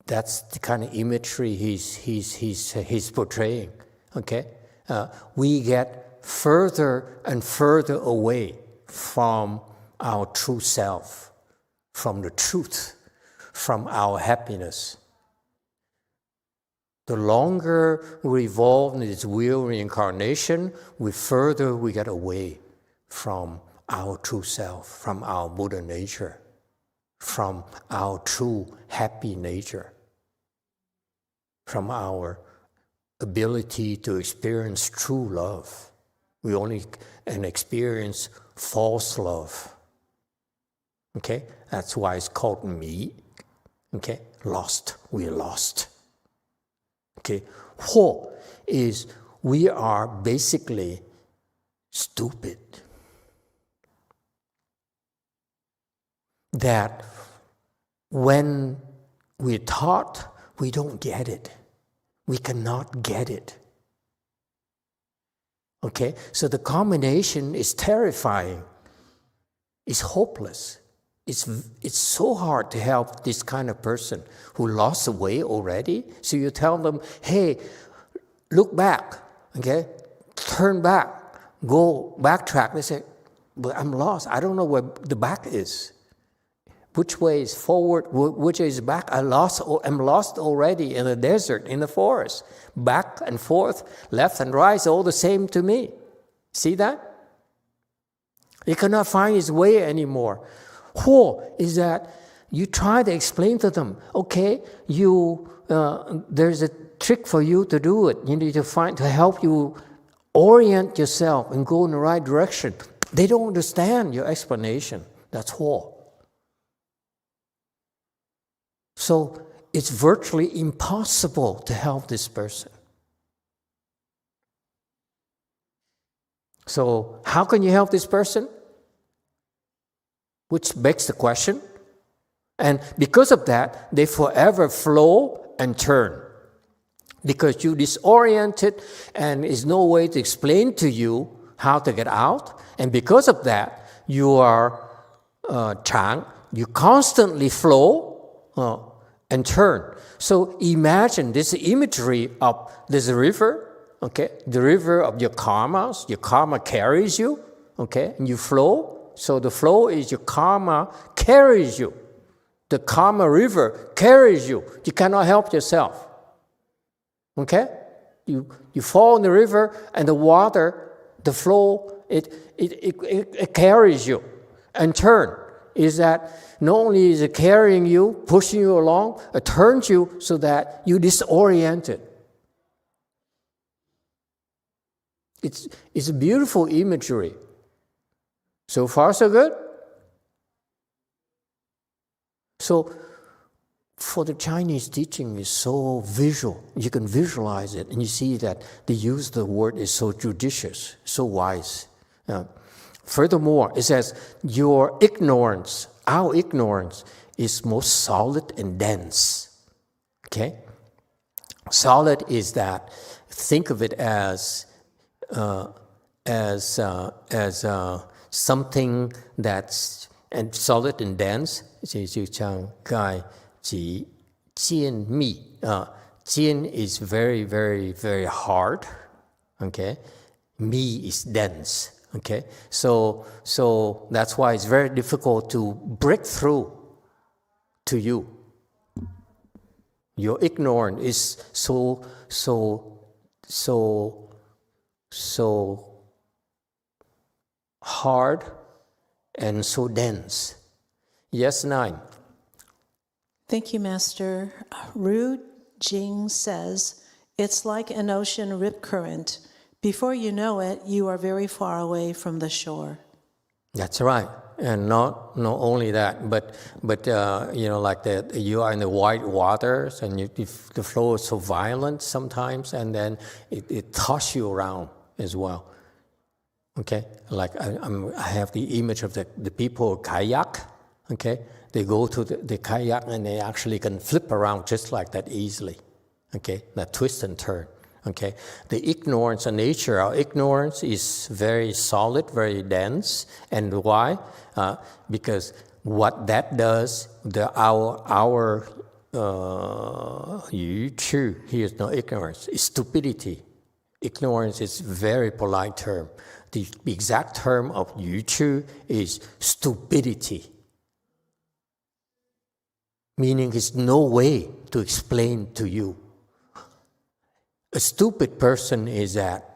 That's the kind of imagery he's portraying. Okay, we get further and further away from our true self, from the truth, from our happiness. The longer we evolve in this wheel reincarnation, the further we get away from our true self, from our Buddha nature, from our true happy nature, from our ability to experience true love. We only can experience false love. Okay? That's why it's called me. Okay? Lost. We're lost. Okay? Huo is we are basically stupid. That when we're taught, we don't get it. We cannot get it. Okay? So the combination is terrifying. It's hopeless. It's so hard to help this kind of person who lost the way already. So you tell them, hey, look back, okay? Turn back, go backtrack. They say, but I'm lost. I don't know where the back is. Which way is forward, which way is back? I'm lost already in the desert, in the forest. Back and forth, left and right is all the same to me. See that? He cannot find his way anymore. Huo is that you try to explain to them, okay, there's a trick for you to do it. You need to help you orient yourself and go in the right direction. They don't understand your explanation. That's Huo. So it's virtually impossible to help this person. So how can you help this person? Which begs the question. And because of that, they forever flow and turn. Because you disoriented and there's no way to explain to you how to get out. And because of that, you are Chang. You constantly flow and turn. So imagine this imagery of this river, okay? The river of your karmas. Your karma carries you, okay? And you flow. So the flow is your karma carries you. The karma river carries you. You cannot help yourself. Okay? You fall in the river and the water, the flow, it carries you. And turn is that not only is it carrying you, pushing you along, it turns you so that you're disoriented. It's a beautiful imagery. So far, so good? So, for the Chinese teaching is so visual. You can visualize it, and you see that the use of the word is so judicious, so wise. Furthermore, it says, your ignorance, our ignorance, is most solid and dense. Okay? Solid is that, think of it as something that's and solid and dense. Jian is very, very, very hard. Okay, mi is dense. Okay, so that's why it's very difficult to break through to you. Your ignorance is so hard, and so dense. Yes, 9. Thank you, Master. Ru Jing says, it's like an ocean rip current. Before you know it, you are very far away from the shore. That's right. And not only that, but like that, you are in the white waters, and the flow is so violent sometimes, and then it tosses you around as well. Okay, like I have the image of the people kayak. Okay, they go to the kayak and they actually can flip around just like that easily. Okay, that twist and turn. Okay, the ignorance and nature of ignorance is very solid, very dense. And why? Because what that does, our yu chu, here is no ignorance, it's stupidity. Ignorance is a very polite term. The exact term of yu chu is stupidity. Meaning there's no way to explain to you. A stupid person is that.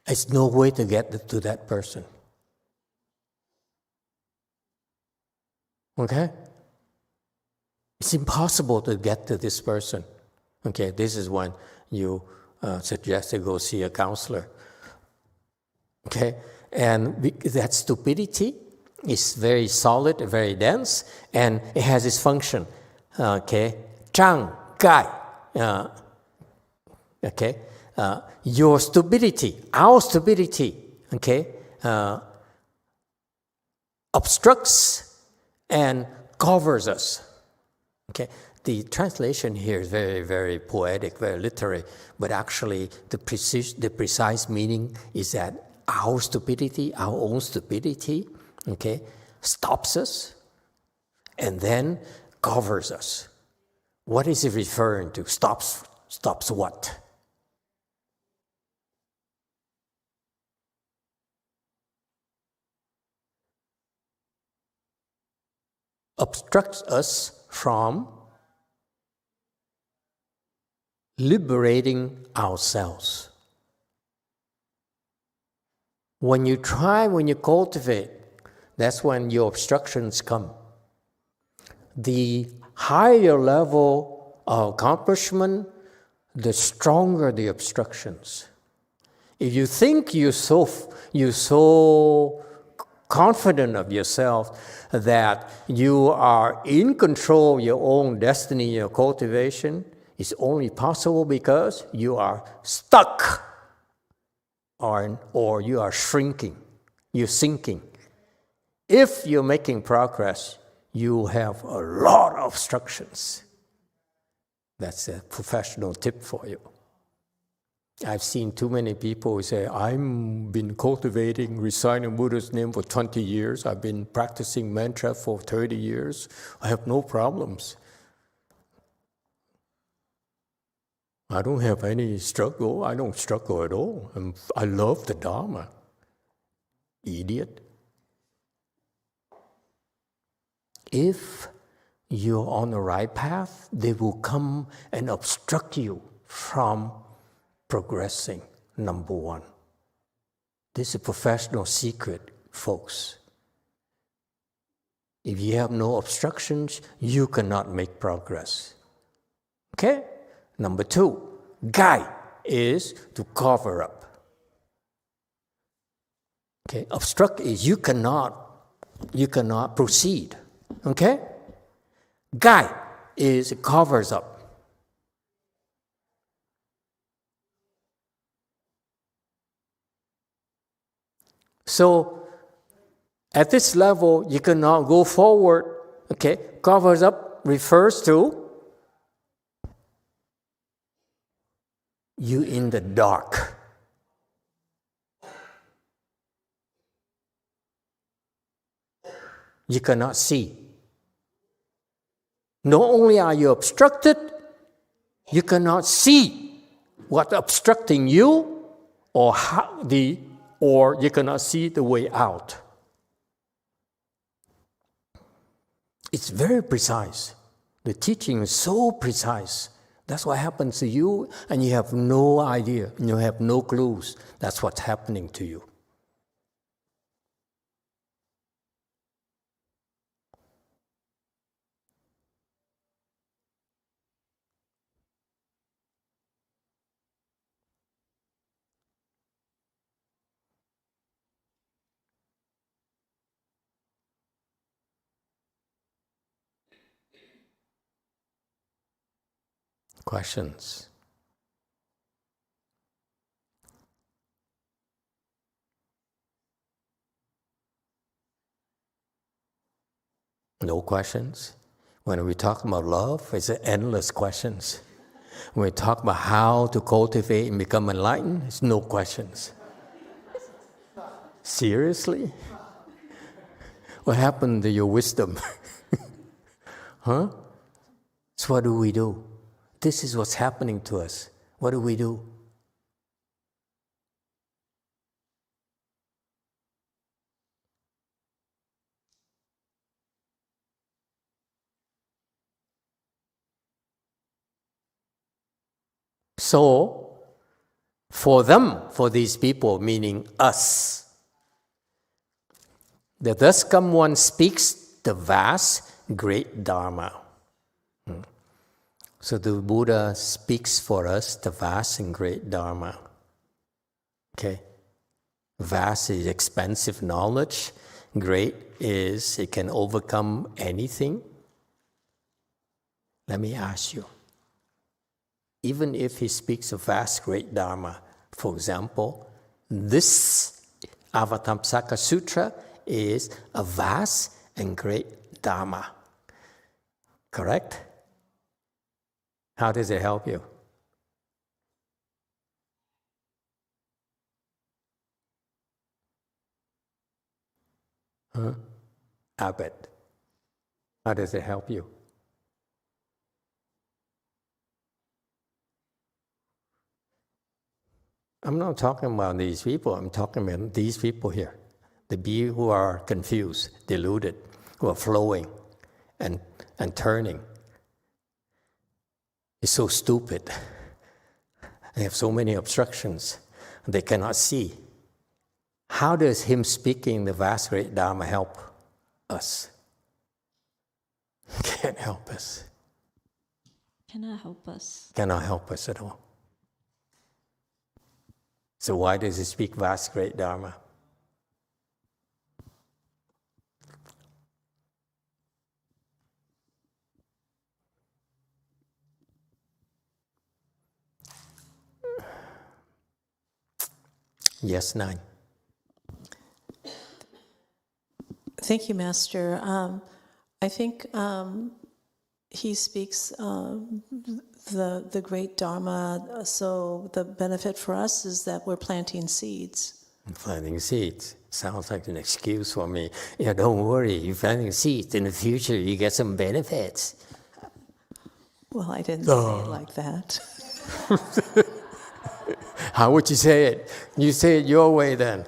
There's no way to get to that person. Okay? It's impossible to get to this person. Okay, this is when you suggest to go see a counselor. Okay? And that stupidity is very solid, very dense, and it has its function. Okay? Zhang, gai. Okay, your stupidity, our stupidity, okay, obstructs and covers us. Okay, the translation here is very, very poetic, very literary, but actually the precise meaning is that our stupidity, our own stupidity, okay, stops us and then covers us. What is it referring to? Stops what? Obstructs us from liberating ourselves. When you cultivate, that's when your obstructions come. The higher level of accomplishment, the stronger the obstructions. If you think you're so confident of yourself that you are in control of your own destiny, your cultivation, is only possible because you are stuck or you are shrinking, you're sinking. If you're making progress, you have a lot of obstructions. That's a professional tip for you. I've seen too many people who say, I've been cultivating, reciting Buddha's name for 20 years. I've been practicing mantra for 30 years. I have no problems. I don't have any struggle. I don't struggle at all. I love the Dharma. Idiot. If you're on the right path, they will come and obstruct you from progressing, number one. This is a professional secret, folks. If you have no obstructions, you cannot make progress. Okay? Number two, gai is to cover up. Okay? Obstruct is you cannot proceed. Okay? Gai is it covers up. So, at this level, you cannot go forward. Okay, covers up refers to you in the dark. You cannot see. Not only are you obstructed, you cannot see what's obstructing you or you cannot see the way out. It's very precise. The teaching is so precise. That's what happens to you, and you have no idea, and you have no clues. That's what's happening to you. Questions? No questions? When we talk about love, it's endless questions. When we talk about how to cultivate and become enlightened, it's no questions. Seriously? What happened to your wisdom? Huh? So what do we do? This is what's happening to us. What do we do? So, for them, for these people, meaning us, the thus come one speaks the vast, great Dharma. So the Buddha speaks for us the vast and great Dharma. Okay? Vast is expansive knowledge. Great is it can overcome anything. Let me ask you. Even if he speaks of vast, great Dharma, for example, this Avatamsaka Sutra is a vast and great Dharma. Correct? How does it help you? Huh? Abbott. How does it help you? I'm not talking about these people. I'm talking about these people here. The people who are confused, deluded, who are flowing and turning. It's so stupid. They have so many obstructions. They cannot see. How does him speaking the vast great Dharma help us? Can't help us. Cannot help us. Cannot help us at all. So why does he speak vast great Dharma? Yes, 9. Thank you, Master. I think he speaks the great Dharma, so the benefit for us is that we're planting seeds. Planting seeds. Sounds like an excuse for me. Yeah, don't worry, you're planting seeds. In the future, you get some benefits. Well, I didn't say it like that. How would you say it? You say it your way then.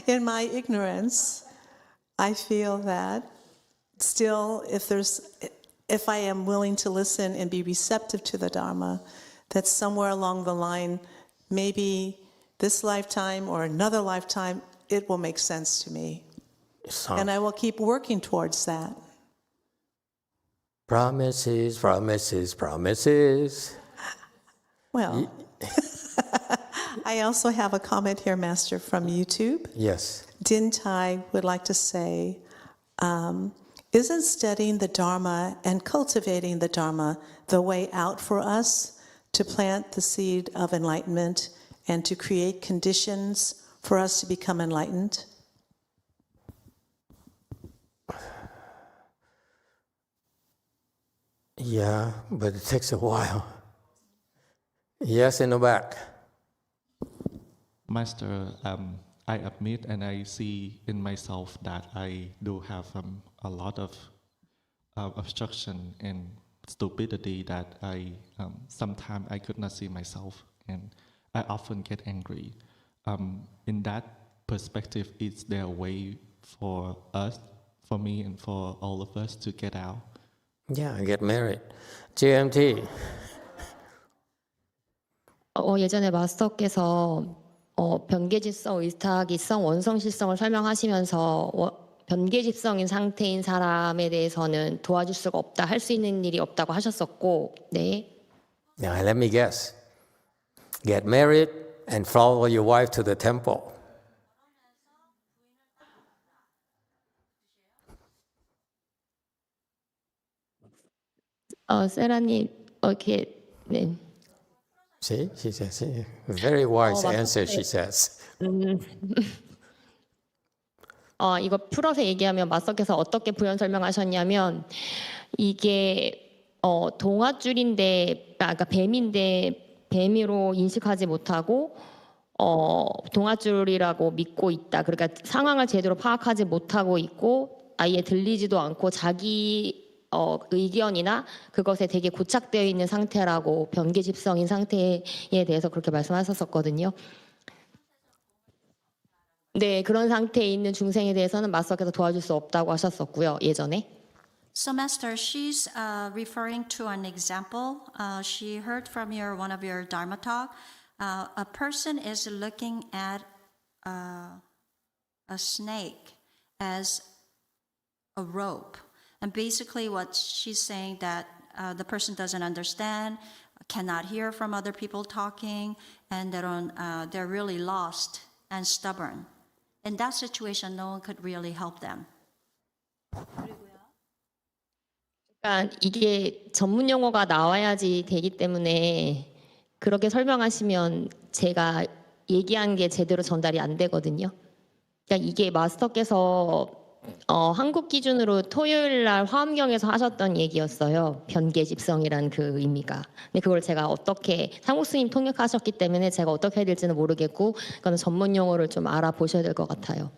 In my ignorance, I feel that still, if I am willing to listen and be receptive to the Dharma, that somewhere along the line, maybe this lifetime or another lifetime, it will make sense to me. And I will keep working towards that. Promises, promises, promises. Well, I also have a comment here, Master, from YouTube. Yes. Din Tai would like to say, isn't studying the Dharma and cultivating the Dharma the way out for us to plant the seed of enlightenment and to create conditions for us to become enlightened? Yeah, but it takes a while. Yes, in the back. Master, I admit and I see in myself that I do have a lot of obstruction and stupidity that I sometimes I could not see myself, and I often get angry. In that perspective, is there a way for us, for me and for all of us to get out? Yeah, get married. GMT. 예전에 마스터께서 변계집성, 의탁이성, 원성실성을 설명하시면서 변계집성인 상태인 사람에 대해서는 도와줄 수가 없다, 할 수 있는 일이 없다고 하셨었고, 네. Now let me guess. Get married and follow your wife to the temple. 세라님 이렇게 네. See, she says, very wise answer, she says. 이거 풀어서 얘기하면 마스터께서 어떻게 부연 설명하셨냐면 이게 동아줄인데 그러니까 뱀인데 뱀으로 인식하지 못하고 동아줄이라고 믿고 있다. 그러니까 상황을 제대로 파악하지 못하고 있고 아예 들리지도 않고 자기 의견이나 그것에 되게 고착되어 있는 상태라고 변계집성인 상태에 대해서 그렇게 말씀하셨었거든요. 네, 그런 상태에 있는 중생에 대해서는 마스터께서 도와줄 수 없다고 하셨었고요, 예전에. So, Master, she's referring to an example. She heard from one of your Dharma talk. A person is looking at a snake as a rope. And basically what she's saying that the person doesn't understand, cannot hear from other people talking, and they're really lost and stubborn. In that situation, no one could really help them. 그러니까 이게 전문 용어가 나와야지 되기 때문에 그렇게 설명하시면 제가 얘기한 게 제대로 전달이 안 되거든요. 그러니까 이게 마스터께서 한국 기준으로 토요일 날 화엄경에서 하셨던 얘기였어요. 변계집성이란 그 의미가. 근데 그걸 제가 어떻게 상국 스님 통역하셨기 때문에 제가 어떻게 해야 될지는 모르겠고 그거는 전문 용어를 좀 알아보셔야 될 것 같아요.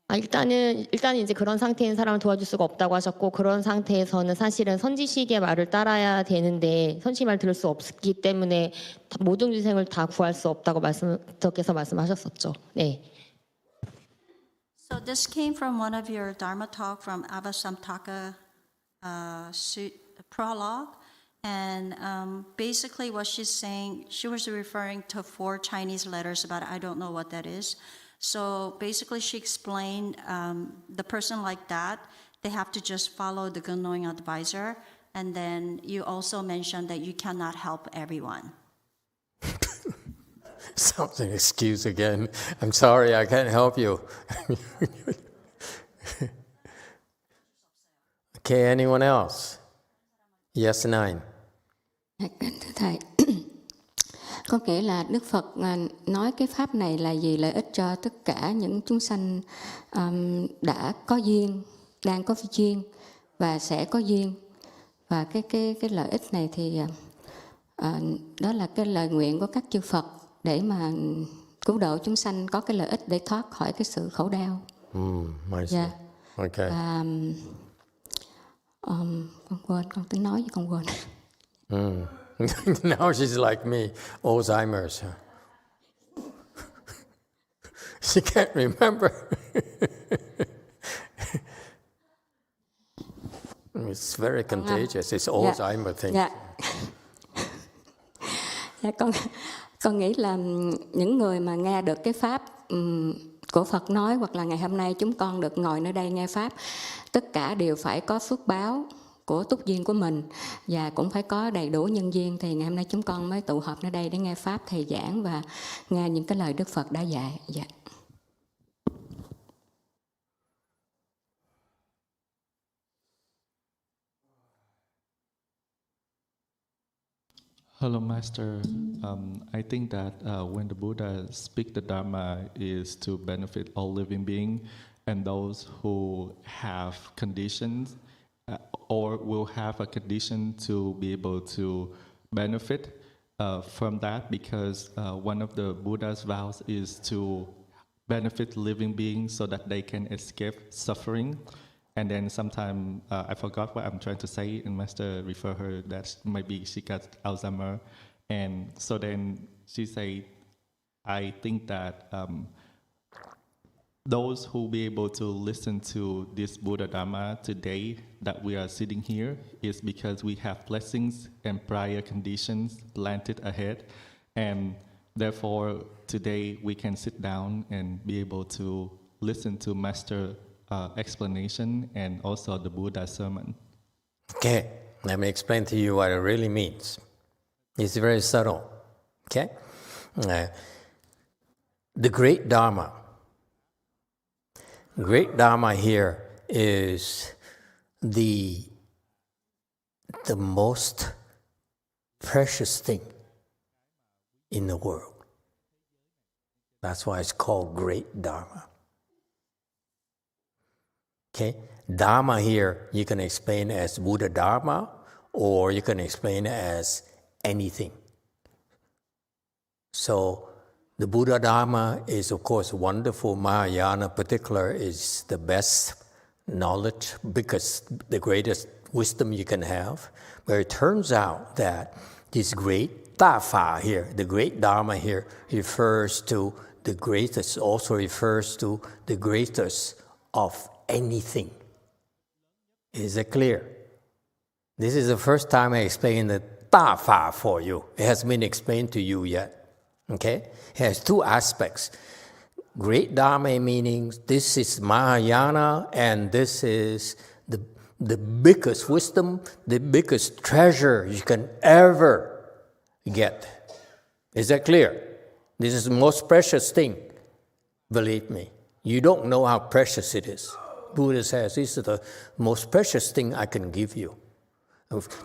일단은 이제 그런 상태인 사람을 도와줄 수가 없다고 하셨고 그런 상태에서는 사실은 선지식의 말을 따라야 되는데 선지식 말 들을 수 없기 때문에 모든 유생을 다 구할 수 없다고 마스터께서 말씀하셨었죠. 네. So this came from one of your Dharma talk from Avatamsaka Sutra prologue. And basically what she's saying, she was referring to 4 Chinese letters, but I don't know what that is. So basically she explained the person like that, they have to just follow the good knowing advisor. And then you also mentioned that you cannot help everyone. Sounds an excuse again. I'm sorry, I can't help you. Okay, anyone else? Yes, 9. Thưa Thầy, có nghĩa là Đức Phật nói cái pháp này là vì lợi ích cho tất cả những chúng sanh đã có duyên, đang có duyên và sẽ có duyên. Và cái lợi ích này thì đó là cái lời nguyện của các chư Phật để mà cứu độ chúng sanh có cái lợi ích để thoát khỏi cái sự khổ đau. Yeah. Okay. Con quên, con tính nói với con quên. Now she's like me, Alzheimer's. She can't remember. It's very contagious. It's Alzheimer thing. Dạ, con nghĩ là những người mà nghe được cái pháp của Phật nói hoặc là ngày hôm nay chúng con được ngồi nơi đây nghe pháp, tất cả đều phải có phước báo của túc duyên của mình và cũng phải có đầy đủ nhân duyên thì ngày hôm nay chúng con mới tụ họp nơi đây để nghe pháp thầy giảng và nghe những cái lời Đức Phật đã dạy. Dạ. Hello, Master. I think that when the Buddha speaks the Dharma is to benefit all living beings and those who have conditions or will have a condition to be able to benefit from that because one of the Buddha's vows is to benefit living beings so that they can escape suffering. And then sometime I forgot what I'm trying to say, and Master refer her that maybe she got Alzheimer. And so then she say, I think that those who will be able to listen to this Buddha Dharma today that we are sitting here is because we have blessings and prior conditions planted ahead. And therefore, today we can sit down and be able to listen to Master explanation and also the Buddha sermon. Okay, let me explain to you what it really means. It's very subtle. Okay, the great Dharma here is the most precious thing in the world. That's why it's called great Dharma. Okay? Dharma here, you can explain as Buddha Dharma, or you can explain it as anything. So the Buddha Dharma is, of course, wonderful. Mahayana particular is the best knowledge, because the greatest wisdom you can have. But it turns out that this great Dafa here, the great Dharma here, refers to the greatest, also refers to the greatest of anything. Is it clear? This is the first time I explain the Dafa for you. It hasn't been explained to you yet. Okay? It has two aspects. Great Dharma meaning this is Mahayana, and this is the biggest wisdom, the biggest treasure you can ever get. Is that clear? This is the most precious thing. Believe me. You don't know how precious it is. Buddha says this is the most precious thing I can give you.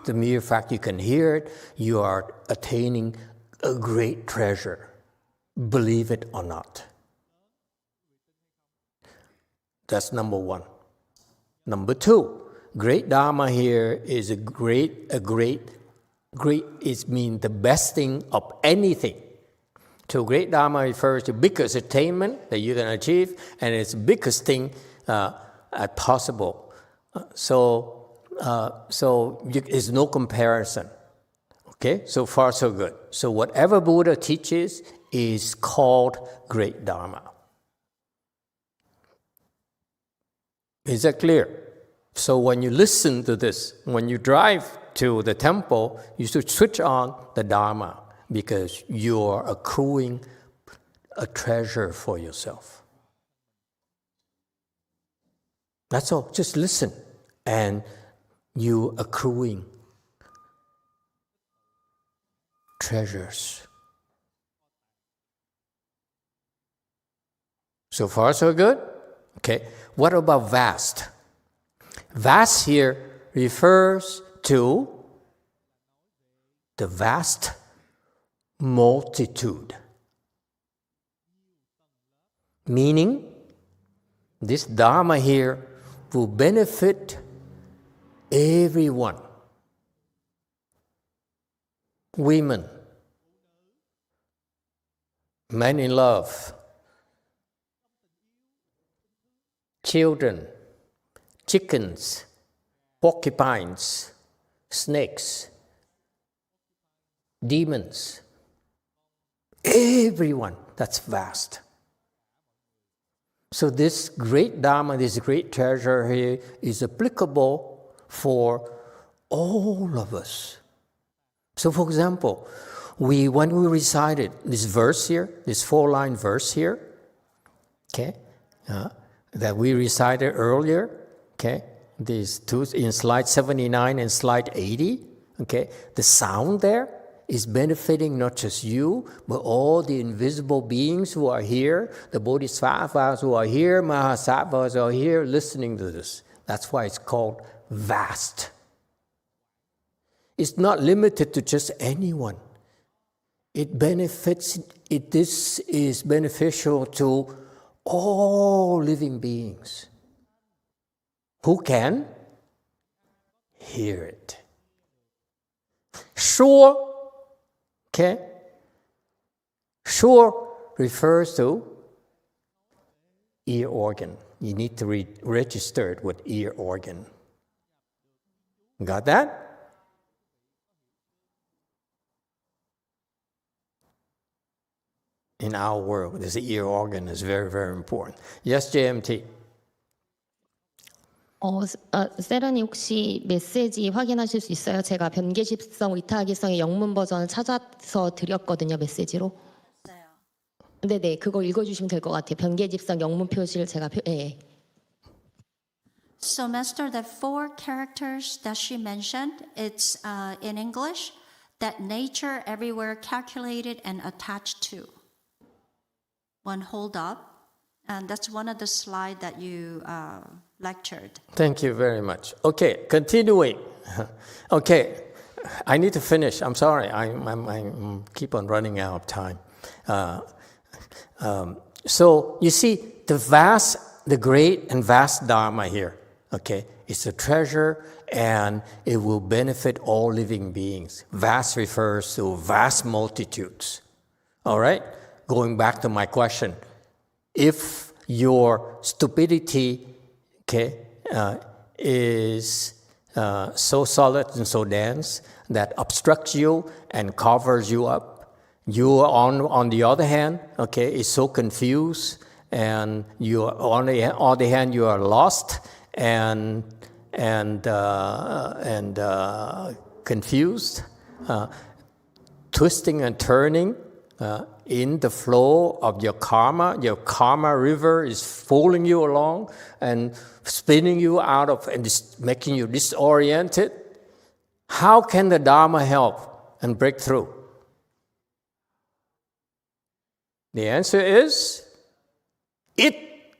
The mere fact you can hear it, you are attaining a great treasure. Believe it or not. That's number one. Number two, great Dharma here is a great it means the best thing of anything. So great Dharma refers to biggest attainment that you can achieve, and it's the biggest thing possible. So it's no comparison. Okay, so far so good. So whatever Buddha teaches is called great Dharma. Is that clear? So when you listen to this, when you drive to the temple, you should switch on the Dharma, because you are accruing a treasure for yourself. That's all. Just listen, and you accruing treasures. So far, so good? Okay. What about vast? Vast here refers to the vast multitude. Meaning, this Dharma here will benefit everyone. Women, men in love, children, chickens, porcupines, snakes, demons, everyone. That's vast. So this great Dharma, this great treasure here is applicable for all of us. So for example, when we recited this verse here, this 4-line verse here, okay, that we recited earlier, okay, these two in slide 79 and slide 80, okay, the sound there is benefiting not just you, but all the invisible beings who are here, the bodhisattvas who are here, mahasattvas who are here listening to this. That's why it's called vast. It's not limited to just anyone. This is beneficial to all living beings who can hear it. Sure, okay? Sure refers to ear organ. You need to register it with ear organ. Got that? In our world, this ear organ is very, very important. Yes, JMT. 세련이 혹시 메시지 확인하실 수 있어요? 제가 변개집성, 위타기성의 영문 버전을 찾아서 드렸거든요, 메시지로. 네네, 그거 읽어주시면 될 것 같아요. 변개집성 영문 표시를 제가 So, Master, the 4 characters that she mentioned, it's in English, that nature everywhere calculated and attached to. One hold up, And that's one of the slides that you lectured. Thank you very much. Okay, continuing. Okay, I need to finish. I'm sorry. I keep on running out of time. So you see, the great and vast Dharma here, okay, it's a treasure and it will benefit all living beings. Vast refers to vast multitudes. All right? Going back to my question, if your stupidity, okay, is so solid and so dense that obstructs you and covers you up, you on the other hand, okay, is so confused, and you on the other hand you are lost and confused, twisting and turning in the flow of your karma river is pulling you along and spinning you out of and making you disoriented. How can the Dharma help and break through? The answer is, it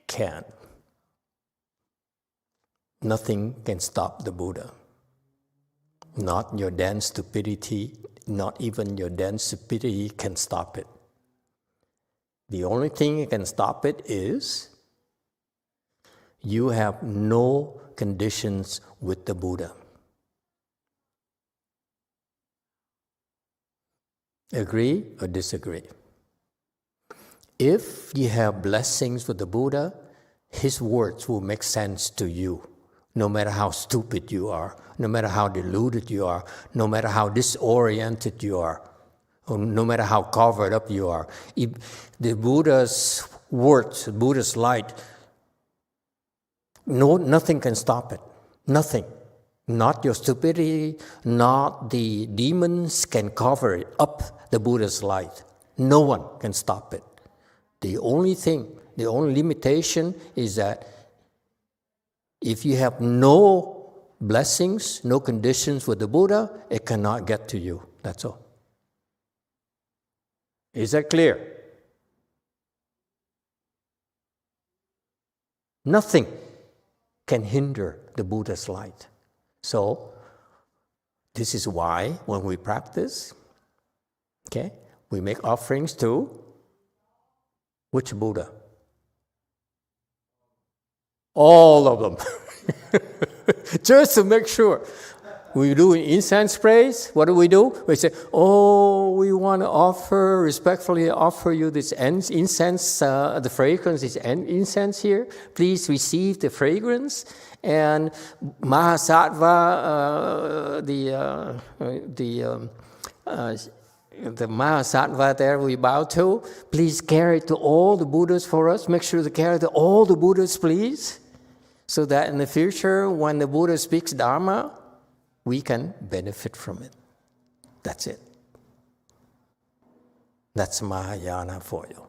can. Nothing can stop the Buddha. Not your dense stupidity, not even your dense stupidity can stop it. The only thing that can stop it is you have no conditions with the Buddha. Agree or disagree? If you have blessings with the Buddha, his words will make sense to you, no matter how stupid you are, no matter how deluded you are, no matter how disoriented you are, or no matter how covered up you are. If the Buddha's words, Buddha's light, nothing can stop it. Nothing. Not your stupidity, not the demons can cover it up, the Buddha's light. No one can stop it. The only limitation is that if you have no blessings, no conditions with the Buddha, it cannot get to you. That's all. Is that clear? Nothing can hinder the Buddha's light. So, this is why when we practice, okay, we make offerings to which Buddha? All of them. Just to make sure. We do incense praise. What do? We say, we want to respectfully offer you this incense, the fragrance is incense here. Please receive the fragrance. And Mahasattva, the Mahasattva there we bow to, please carry it to all the Buddhas for us. Make sure to carry to all the Buddhas, please. So that in the future, when the Buddha speaks Dharma, we can benefit from it. That's it. That's Mahayana for you.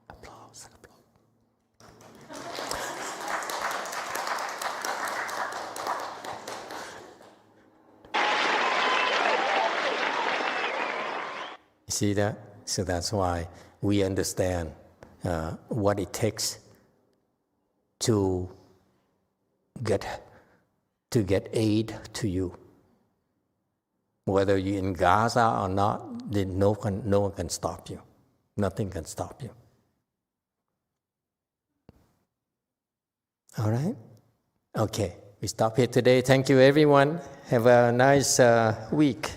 Applause. You see that? So that's why we understand what it takes to get aid to you. Whether you're in Gaza or not, then no one can stop you. Nothing can stop you. All right? Okay, we stop here today. Thank you, everyone. Have a nice week.